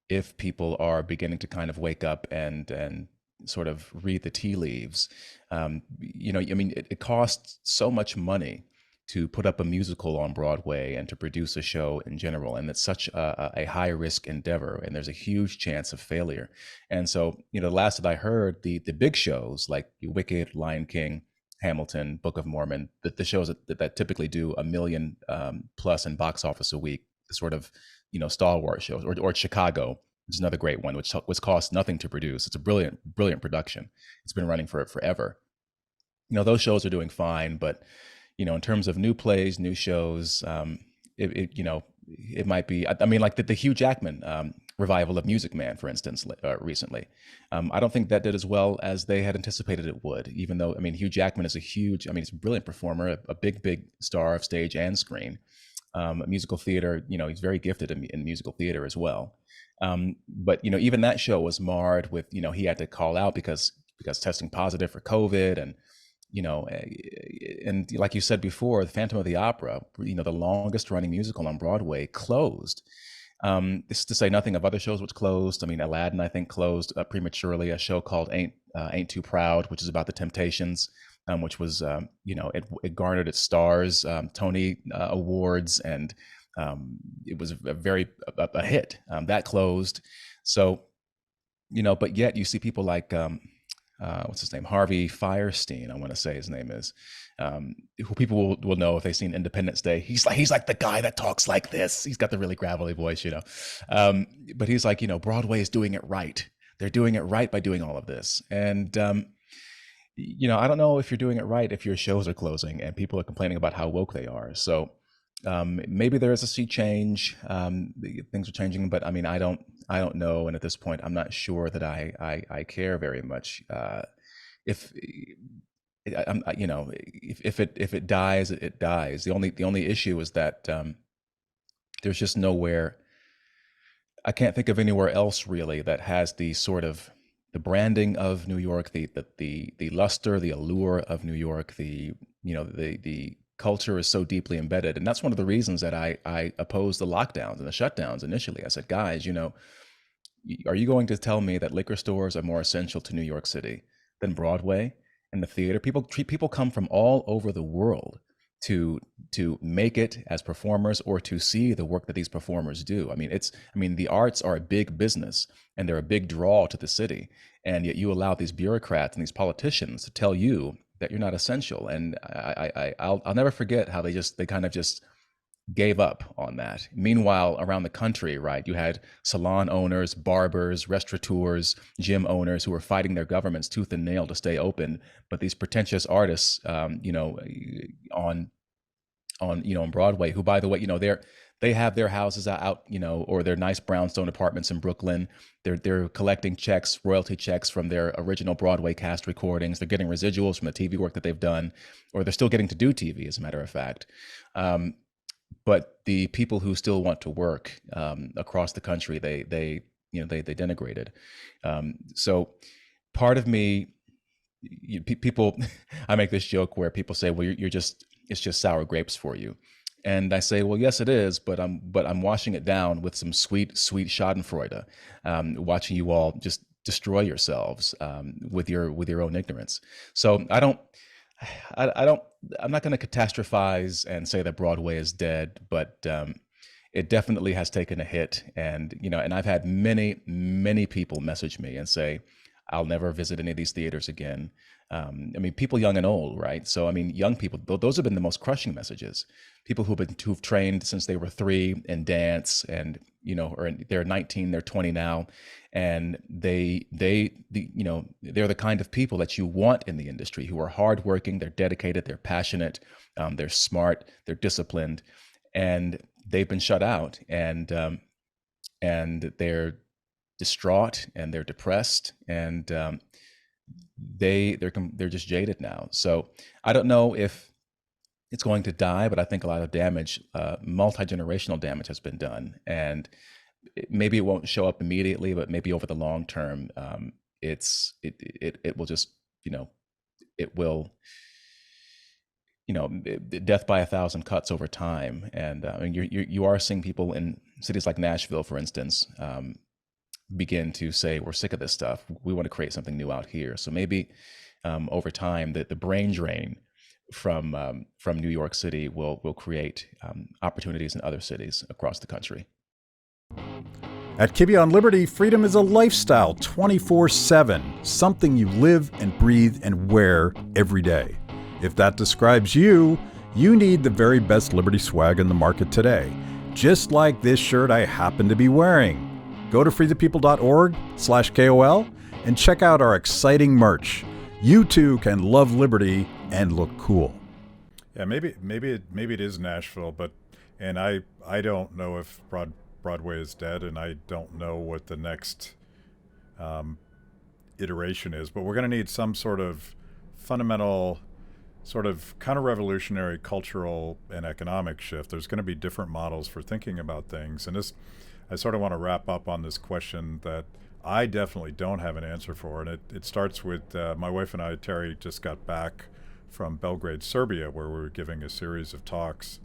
if people are beginning to kind of wake up and sort of read the tea leaves. I mean, it costs so much money to put up a musical on Broadway and to produce a show in general. And it's such a high risk endeavor, and there's a huge chance of failure. And so, the last that I heard, the big shows like Wicked, Lion King, Hamilton, Book of Mormon, the shows that typically do $1 million plus in box office a week, the sort of, stalwart shows, or Chicago, which is another great one, which costs nothing to produce. It's a brilliant production. It's been running for forever. Those shows are doing fine, but in terms of new plays, new shows, it might be. I mean, like the Hugh Jackman revival of Music Man, for instance, recently. I don't think that did as well as they had anticipated it would. Even though, I mean, Hugh Jackman is he's a brilliant performer, a big star of stage and screen. Musical theater, he's very gifted in musical theater as well. But even that show was marred with, he had to call out because testing positive for COVID, and like you said before, the Phantom of the Opera, the longest running musical on Broadway, closed. This is to say nothing of other shows which closed. I mean, Aladdin, I think, closed prematurely. A show called Ain't Too Proud, which is about the Temptations, which was, it garnered its stars, Tony Awards, and it was a hit. That closed. So, but yet you see people like, what's his name? Harvey Fierstein, I want to say his name is, who people will know if they've seen Independence Day. He's like the guy that talks like this. He's got the really gravelly voice, but he's like, Broadway is doing it right. They're doing it right by doing all of this. And, I don't know if you're doing it right if your shows are closing and people are complaining about how woke they are. So maybe there is a sea change. Things are changing, but I mean, I don't know. And at this point, I'm not sure that I care very much. If it dies, it dies. The only issue is that there's just nowhere. I can't think of anywhere else really that has the sort of the branding of New York, the luster, the allure of New York, the culture is so deeply embedded. And that's one of the reasons that I opposed the lockdowns and the shutdowns initially. I said, guys, are you going to tell me that liquor stores are more essential to New York City than Broadway and the theater? People come from all over the world to make it as performers or to see the work that these performers do. I mean, the arts are a big business and they're a big draw to the city. And yet you allow these bureaucrats and these politicians to tell you that you're not essential. And I'll never forget how they kind of just gave up on that. Meanwhile, around the country, right, you had salon owners, barbers, restaurateurs, gym owners who were fighting their governments tooth and nail to stay open. But these pretentious artists, on Broadway, who, by the way, they have their houses out, or their nice brownstone apartments in Brooklyn. They're collecting royalty checks from their original Broadway cast recordings. They're getting residuals from the TV work that they've done, or they're still getting to do TV, as a matter of fact. but the people who still want to work across the country, they denigrated. So part of me, people, I make this joke where people say, well, you're just, it's just sour grapes for you. And I say, well, yes, it is, but I'm washing it down with some sweet, sweet Schadenfreude, watching you all just destroy yourselves with your own ignorance. So I don't, I'm not going to catastrophize and say that Broadway is dead, but it definitely has taken a hit. And, and I've had many, many people message me and say, I'll never visit any of these theaters again. I mean, people young and old, right? So, I mean, young people, those have been the most crushing messages. People who've trained since they were 3 in dance, and or they're 19, they're 20 now, and they're the kind of people that you want in the industry, who are hardworking, they're dedicated, they're passionate, they're smart, they're disciplined, and they've been shut out, and they're distraught and they're depressed, and they're just jaded now. So I don't know if it's going to die, but I think a lot of damage, multi-generational damage, has been done, and maybe it won't show up immediately, but maybe over the long term, it will just it will death by 1,000 cuts over time. And I mean, you are seeing people in cities like Nashville, for instance, begin to say, we're sick of this stuff. We want to create something new out here. So maybe over time, the brain drain from New York City will create opportunities in other cities across the country. At Kibbe on Liberty, freedom is a lifestyle 24/7, something you live and breathe and wear every day. If that describes you, you need the very best Liberty swag in the market today, just like this shirt I happen to be wearing. Go to freethepeople.org/KOL and check out our exciting merch. You too can love Liberty and look cool. Yeah, maybe it is Nashville, and I don't know if Broadway is dead, and I don't know what the next iteration is, but we're going to need some sort of fundamental, sort of counter-revolutionary cultural and economic shift. There's going to be different models for thinking about things, and this, I sort of want to wrap up on this question that I definitely don't have an answer for, and it starts with my wife and I, Terry, just got back from Belgrade, Serbia, where we were giving a series of talks,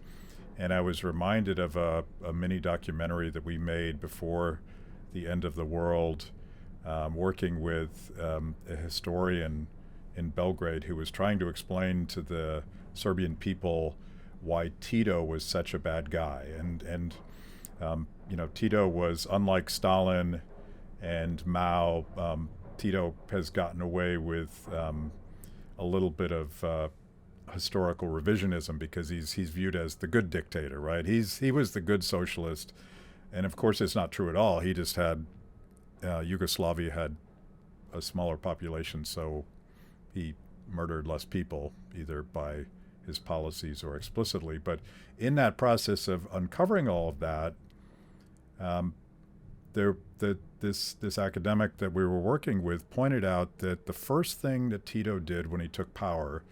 and I was reminded of a mini documentary that we made before the end of the world, working with a historian in Belgrade who was trying to explain to the Serbian people why Tito was such a bad guy, and Tito was, unlike Stalin and Mao, Tito has gotten away with a little bit of historical revisionism because he's viewed as the good dictator, right? He was the good socialist, and of course it's not true at all. He just had Yugoslavia had a smaller population, so he murdered less people, either by his policies or explicitly. But in that process of uncovering all of that, this academic that we were working with pointed out that the first thing that Tito did when he took power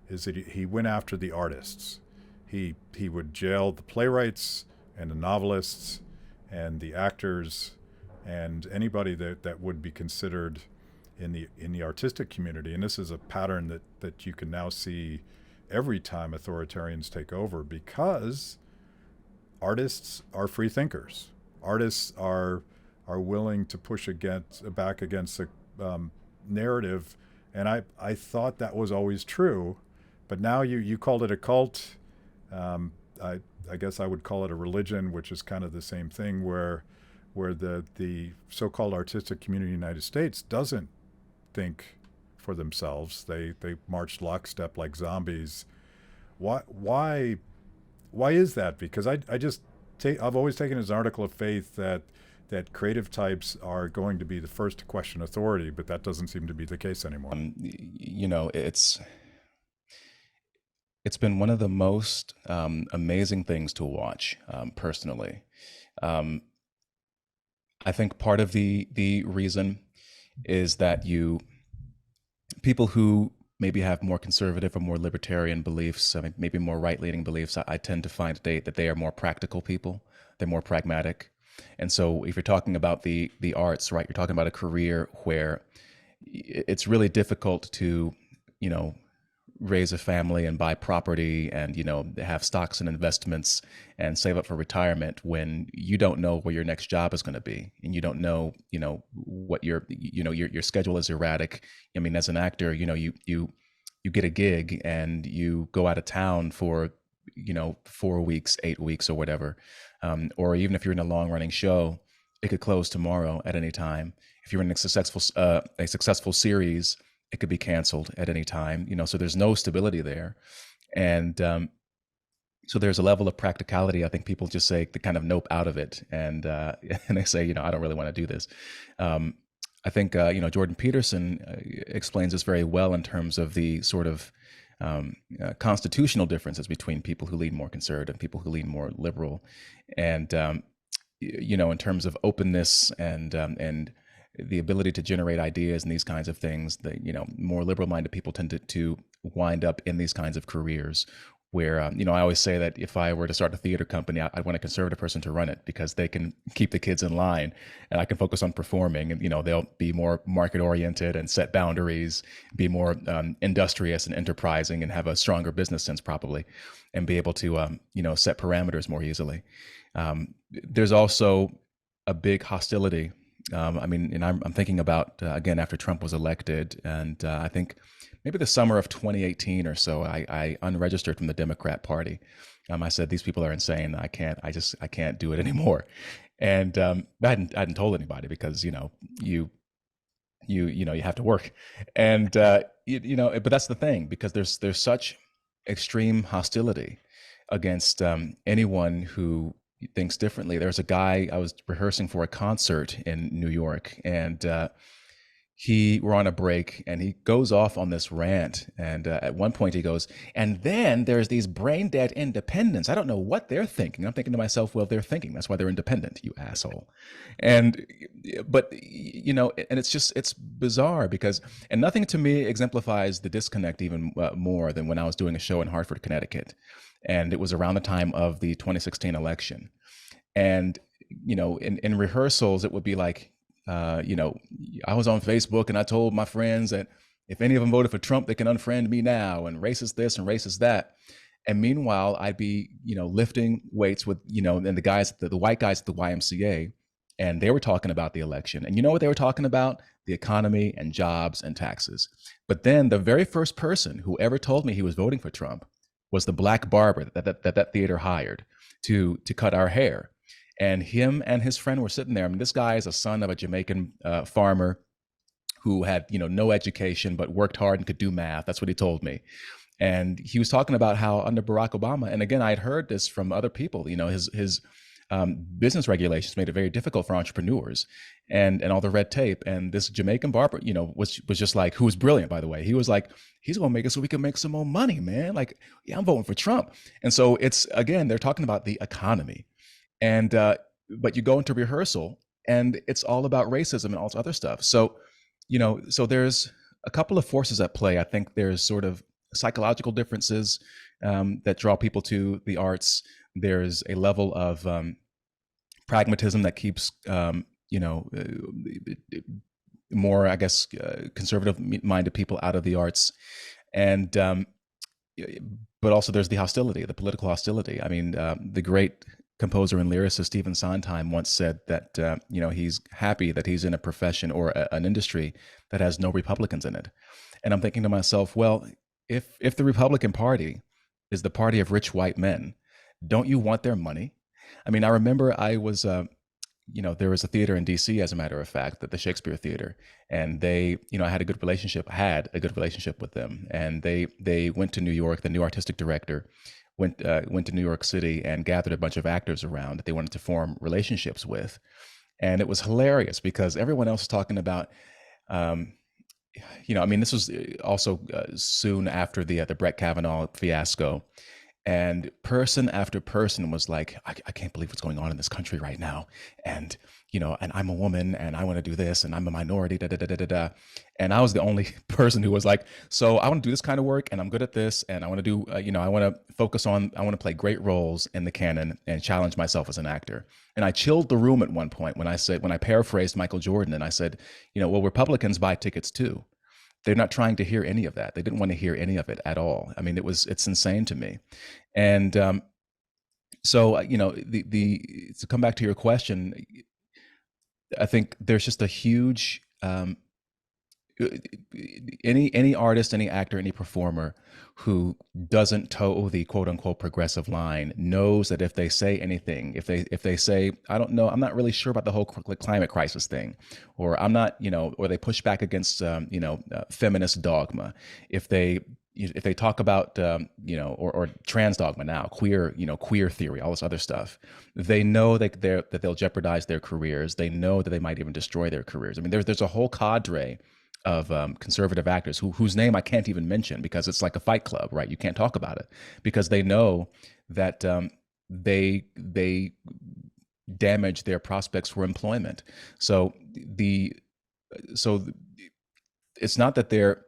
is that he went after the artists. He would jail the playwrights and the novelists and the actors and anybody that would be considered in the artistic community. And this is a pattern that you can now see every time authoritarians take over, because artists are free thinkers. Artists are willing to push back against the narrative, and I thought that was always true, but now you called it a cult. I guess I would call it a religion, which is kind of the same thing, where the so-called artistic community in the United States doesn't think for themselves. They march lockstep like zombies. Why is that? Because I've always taken as an article of faith that creative types are going to be the first to question authority, but that doesn't seem to be the case anymore. It's been one of the most amazing things to watch, personally. I think part of the reason is that people who maybe have more conservative or more libertarian beliefs, I mean, maybe more right-leaning beliefs, I tend to find that they are more practical people. They're more pragmatic. And so if you're talking about the arts, right, you're talking about a career where it's really difficult to, you know, raise a family and buy property and, you know, have stocks and investments and save up for retirement when you don't know where your next job is going to be, and you don't know, you know, what your schedule is erratic. I mean, as an actor, you know, you get a gig and you go out of town for, you know, 4 weeks, 8 weeks, or whatever. Or even if you're in a long running show, it could close tomorrow at any time. If you're in a successful series, it could be canceled at any time. You know, so there's no stability there. And so there's a level of practicality. I think people just say, they kind of nope out of it, and and they say, you know, I don't really want to do this. Um, I think you know, Jordan Peterson explains this very well in terms of the sort of constitutional differences between people who lean more conservative and people who lean more liberal, and you know, in terms of openness and the ability to generate ideas and these kinds of things. That, you know, more liberal-minded people tend to wind up in these kinds of careers. Where you know, I always say that if I were to start a theater company, I'd want a conservative person to run it, because they can keep the kids in line, and I can focus on performing. And you know, they'll be more market-oriented and set boundaries, be more industrious and enterprising, and have a stronger business sense probably, and be able to you know, set parameters more easily. There's also a big hostility. I mean, and I'm thinking about again, after Trump was elected, and I think maybe the summer of 2018 or so, I unregistered from the Democrat Party. I said, these people are insane. I can't do it anymore. And I hadn't told anybody, because you know, you know, you have to work, and you know, but that's the thing, because there's such extreme hostility against anyone who thinks differently. There's a guy, I was rehearsing for a concert in New York, and we're on a break, and he goes off on this rant. And at one point he goes, and then there's these brain dead independents. I don't know what they're thinking. I'm thinking to myself, well, they're thinking. That's why they're independent, you asshole. And, but, you know, and it's bizarre, because, and nothing to me exemplifies the disconnect even more than when I was doing a show in Hartford, Connecticut. And it was around the time of the 2016 election. And, you know, in rehearsals, it would be like, you know, I was on Facebook and I told my friends that if any of them voted for Trump, they can unfriend me now, and racist this and racist that. And meanwhile, I'd be, you know, lifting weights with, you know, and the guys, the white guys at the YMCA, and they were talking about the election. And you know what they were talking about? The economy and jobs and taxes. But then the very first person who ever told me he was voting for Trump was the black barber that theater hired to cut our hair. And him and his friend were sitting there. I mean, this guy is a son of a Jamaican farmer who had, you know, no education, but worked hard and could do math. That's what he told me. And he was talking about how under Barack Obama, and again, I had heard this from other people, you know, his business regulations made it very difficult for entrepreneurs, and all the red tape. And this Jamaican barber, you know, was just like, who was brilliant, by the way. He was like, he's going to make it so we can make some more money, man. Like, yeah, I'm voting for Trump. And so it's, again, they're talking about the economy. And but you go into rehearsal and it's all about racism and all this other stuff. So, you know, so there's a couple of forces at play. I think there's sort of psychological differences that draw people to the arts. There's a level of pragmatism that keeps, you know, more, I guess, conservative-minded people out of the arts. And but also there's the hostility, the political hostility. I mean, the great composer and lyricist Stephen Sondheim once said that you know, he's happy that he's in a profession or an industry that has no Republicans in it. And I'm thinking to myself, well, if the Republican Party is the party of rich white men, don't you want their money? I mean, I remember I was, you know, there was a theater in D.C., as a matter of fact, the Shakespeare Theater, and they, you know, I had a good relationship with them, and they went to New York. The new artistic director went to New York City and gathered a bunch of actors around that they wanted to form relationships with. And it was hilarious because everyone else was talking about, you know, I mean, this was also soon after the Brett Kavanaugh fiasco. And person after person was like, I can't believe what's going on in this country right now. And, and I'm a woman and I want to do this and I'm a minority, da, da, da, da, da, da. And I was the only person who was like, so I want to do this kind of work and I'm good at this. And I want to do, I want to I want to play great roles in the canon and challenge myself as an actor. And I chilled the room at one point when I paraphrased Michael Jordan and I said, well, Republicans buy tickets too. They're not trying to hear any of that. They didn't want to hear any of it at all. I mean, it's insane to me. And so, the to come back to your question, I think there's just a huge any artist, any actor, any performer who doesn't toe the quote unquote progressive line knows that if they say anything, if they say, I don't know, I'm not really sure about the whole climate crisis thing, or I'm not, or they push back against, feminist dogma, if they talk about, or trans dogma now, queer theory, all this other stuff, they know that they'll jeopardize their careers. They know that they might even destroy their careers. I mean, there's a whole cadre of conservative actors whose name I can't even mention because it's like a fight club, right? You can't talk about it because they know that they damage their prospects for employment. So it's not that they're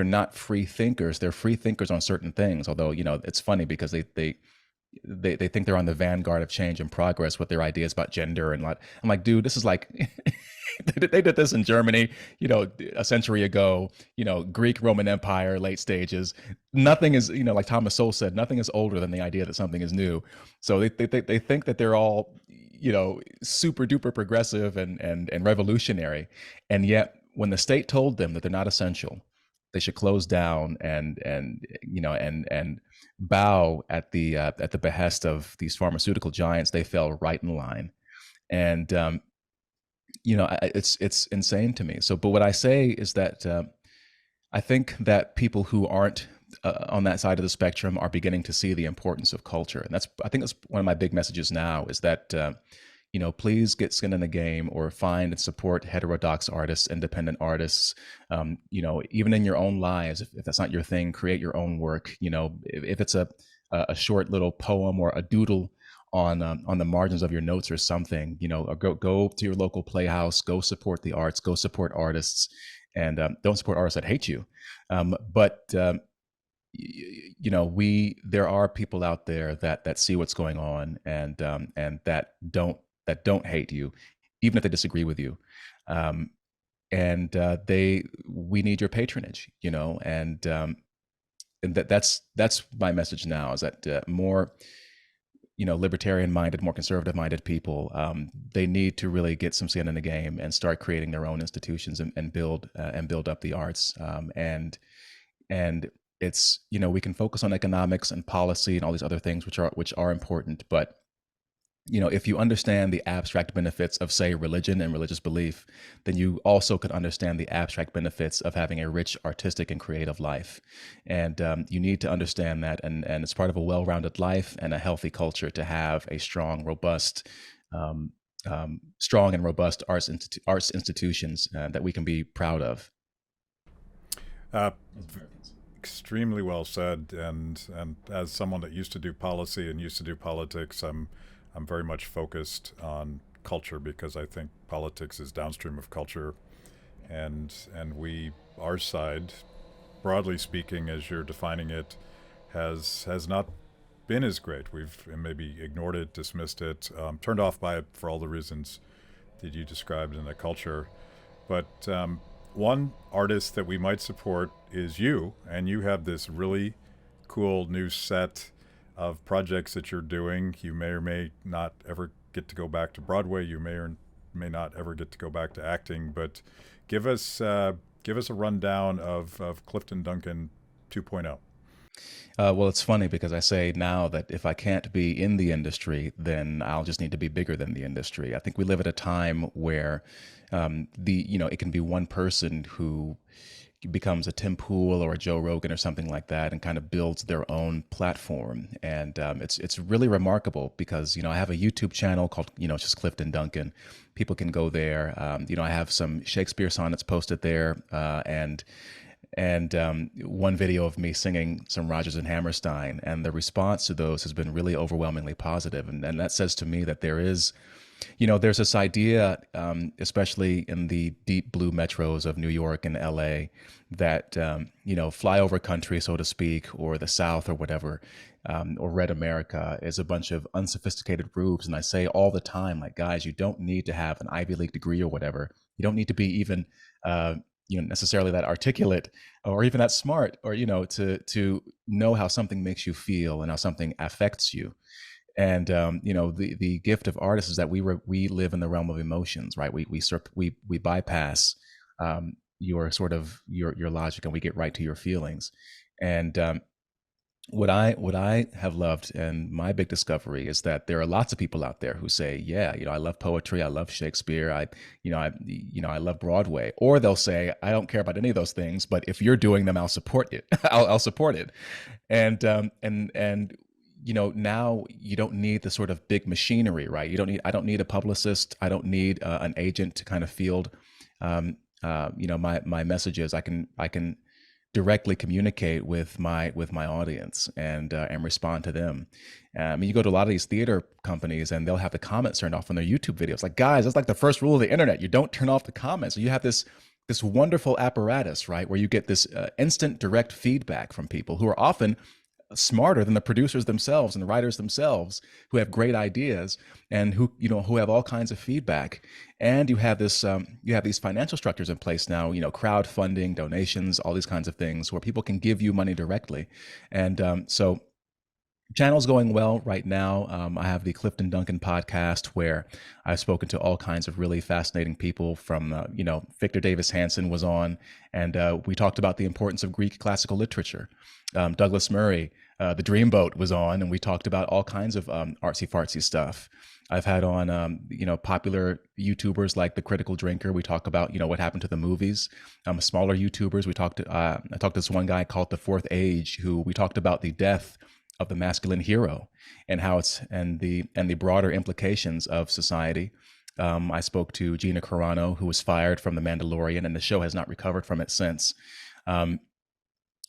not free thinkers. They're free thinkers on certain things. Although, it's funny because they think they're on the vanguard of change and progress with their ideas about gender and what. I'm like, dude, this is like they did this in Germany, a century ago, Greek Roman Empire, late stages. Nothing is, like Thomas Sowell said, nothing is older than the idea that something is new. So they think that they're all, super duper progressive and revolutionary. And yet when the state told them that they're not essential, they should close down and bow at the behest of these pharmaceutical giants, they fell right in line. And it's insane to me. So, but what I say is that I think that people who aren't on that side of the spectrum are beginning to see the importance of culture, and I think that's one of my big messages now is that please get skin in the game or find and support heterodox artists, independent artists. Even in your own lives, if that's not your thing, create your own work. If it's a short little poem or a doodle on the margins of your notes or something, or go to your local playhouse, go support the arts, go support artists, and don't support artists that hate you. But there are people out there that see what's going on and that don't hate you, even if they disagree with you. We need your patronage, and that's my message now is that more, libertarian minded, more conservative minded people, they need to really get some skin in the game and start creating their own institutions and build up the arts. And it's, we can focus on economics and policy and all these other things, which are important, but if you understand the abstract benefits of, say, religion and religious belief, then you also could understand the abstract benefits of having a rich artistic and creative life. And you need to understand that. And it's part of a well-rounded life and a healthy culture to have a strong and robust arts institutions that we can be proud of. Extremely well said. And as someone that used to do policy and used to do politics, I'm very much focused on culture because I think politics is downstream of culture, and our side, broadly speaking, as you're defining it, has not been as great. We've maybe ignored it, dismissed it, turned off by it for all the reasons that you described in the culture. But one artist that we might support is you, and you have this really cool new set of projects that you're doing. You may or may not ever get to go back to Broadway. You may or may not ever get to go back to acting. But give us a rundown of Clifton Duncan 2.0. Well, it's funny because I say now that if I can't be in the industry, then I'll just need to be bigger than the industry. I think we live at a time where it can be one person who becomes a Tim Pool or a Joe Rogan or something like that and kind of builds their own platform. And it's really remarkable because, I have a YouTube channel called, just Clifton Duncan. People can go there. I have some Shakespeare sonnets posted there. And and one video of me singing some Rodgers and Hammerstein, and the response to those has been really overwhelmingly positive, and that says to me that there is, there's this idea, especially in the deep blue metros of New York and LA, that, flyover country, so to speak, or the South or whatever, or red America is a bunch of unsophisticated rubes. And I say all the time, like, guys, you don't need to have an Ivy League degree or whatever. You don't need to be even, necessarily that articulate or even that smart, or, to know how something makes you feel and how something affects you. And the gift of artists is that we live in the realm of emotions, right? We bypass your sort of your logic, and we get right to your feelings. And what I have loved, and my big discovery, is that there are lots of people out there who say, yeah, I love poetry, I love Shakespeare, I love Broadway. Or they'll say, I don't care about any of those things, but if you're doing them, I'll support it. I'll support it. And now you don't need the sort of big machinery, right? I don't need a publicist. I don't need an agent to kind of field, my messages. I can directly communicate with my audience and respond to them. You go to a lot of these theater companies, and they'll have the comments turned off on their YouTube videos. Like, guys, that's like the first rule of the internet. You don't turn off the comments. So you have this wonderful apparatus, right, where you get this instant direct feedback from people who are often smarter than the producers themselves and the writers themselves, who have great ideas and who have all kinds of feedback. And you have these financial structures in place now, crowdfunding, donations, all these kinds of things where people can give you money directly. And so channel's going well right now. I have the Clifton Duncan podcast, where I've spoken to all kinds of really fascinating people. From Victor Davis Hanson was on, and we talked about the importance of Greek classical literature. Douglas Murray, the Dreamboat, was on, and we talked about all kinds of artsy fartsy stuff. I've had on popular YouTubers like The Critical Drinker. We talk about what happened to the movies. Smaller YouTubers. I talked to this one guy called The Fourth Age, who we talked about the death of the masculine hero and how and the broader implications of society. I spoke to Gina Carano, who was fired from The Mandalorian, and the show has not recovered from it since.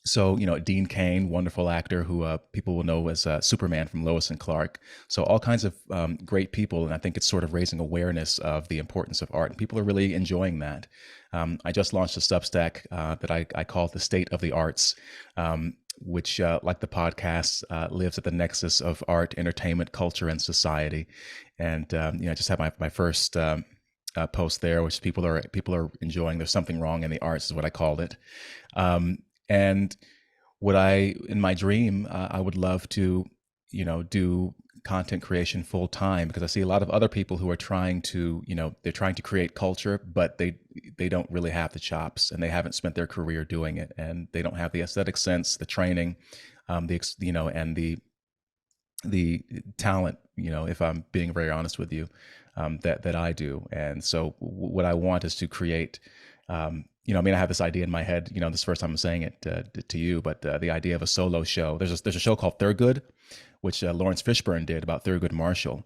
So, Dean Cain, wonderful actor who people will know as Superman from Lois and Clark. So all kinds of great people. And I think it's sort of raising awareness of the importance of art. And people are really enjoying that. I just launched a Substack that I call The State of the Arts, which, like the podcast, lives at the nexus of art, entertainment, culture, and society. And, I just had my first post there, which people are enjoying. There's something wrong in the arts, is what I called it. And in my dream, I would love to, do content creation full time, because I see a lot of other people who are trying to, they're trying to create culture, but they don't really have the chops, and they haven't spent their career doing it, and they don't have the aesthetic sense, the training, and the talent, if I'm being very honest with you, that I do. And so what I want is to create, I have this idea in my head, this is the first time I'm saying it to you, but the idea of a solo show. There's a show called Thurgood, which Lawrence Fishburne did, about Thurgood Marshall.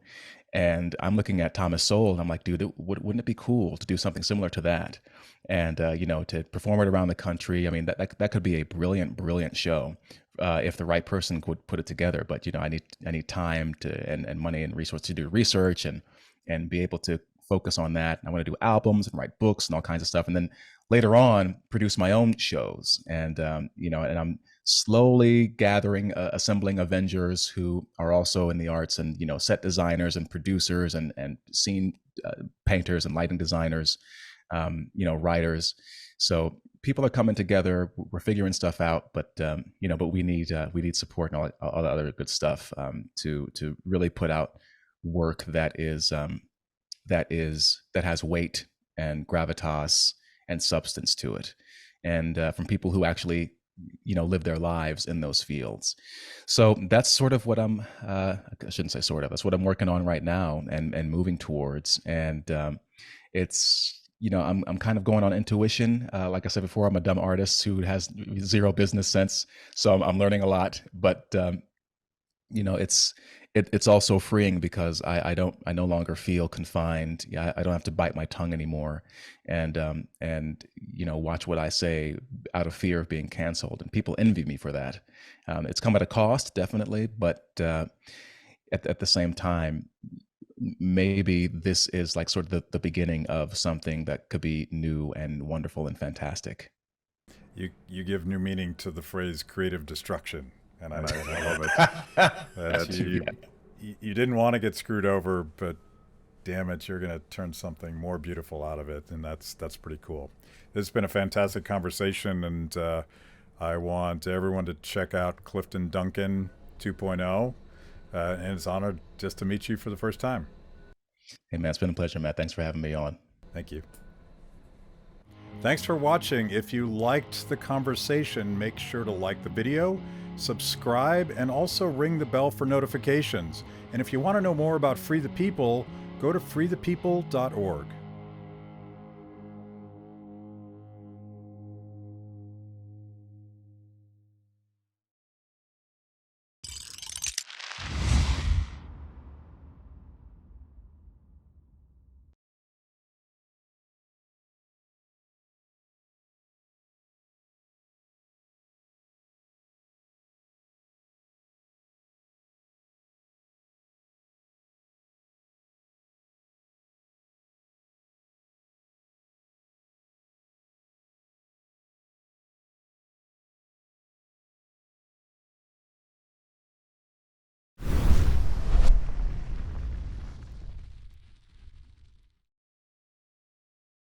And I'm looking at Thomas Sowell, and I'm like, dude, wouldn't it be cool to do something similar to that? And, to perform it around the country. I mean, that could be a brilliant, brilliant show if the right person could put it together. But, I need time and money and resources to do research and be able to focus on that. I want to do albums and write books and all kinds of stuff. And then later on, produce my own shows. And, and I'm slowly assembling Avengers who are also in the arts, and, set designers and producers and scene painters and lighting designers, writers. So people are coming together. We're figuring stuff out, but we need support and all the other good stuff to really put out work that has weight and gravitas and substance to it, and from people who actually live their lives in those fields. So that's sort of what I shouldn't say sort of, that's what I'm working on right now and moving towards. And it's, I'm kind of going on intuition. Like I said before, I'm a dumb artist who has zero business sense, so I'm learning a lot. But it's also freeing because I no longer feel confined. Yeah, I don't have to bite my tongue anymore, and watch what I say out of fear of being canceled. And people envy me for that. It's come at a cost, definitely, but at the same time, maybe this is like sort of the beginning of something that could be new and wonderful and fantastic. You give new meaning to the phrase creative destruction, and I love it. That you didn't want to get screwed over, but damn it, you're going to turn something more beautiful out of it, and that's pretty cool. This has been a fantastic conversation, and I want everyone to check out Clifton Duncan 2.0, and it's an honor just to meet you for the first time. Hey, man, it's been a pleasure, Matt. Thanks for having me on. Thank you. Thanks for watching. If you liked the conversation, make sure to like the video, subscribe, and also ring the bell for notifications. And if you want to know more about Free the People, go to freethepeople.org.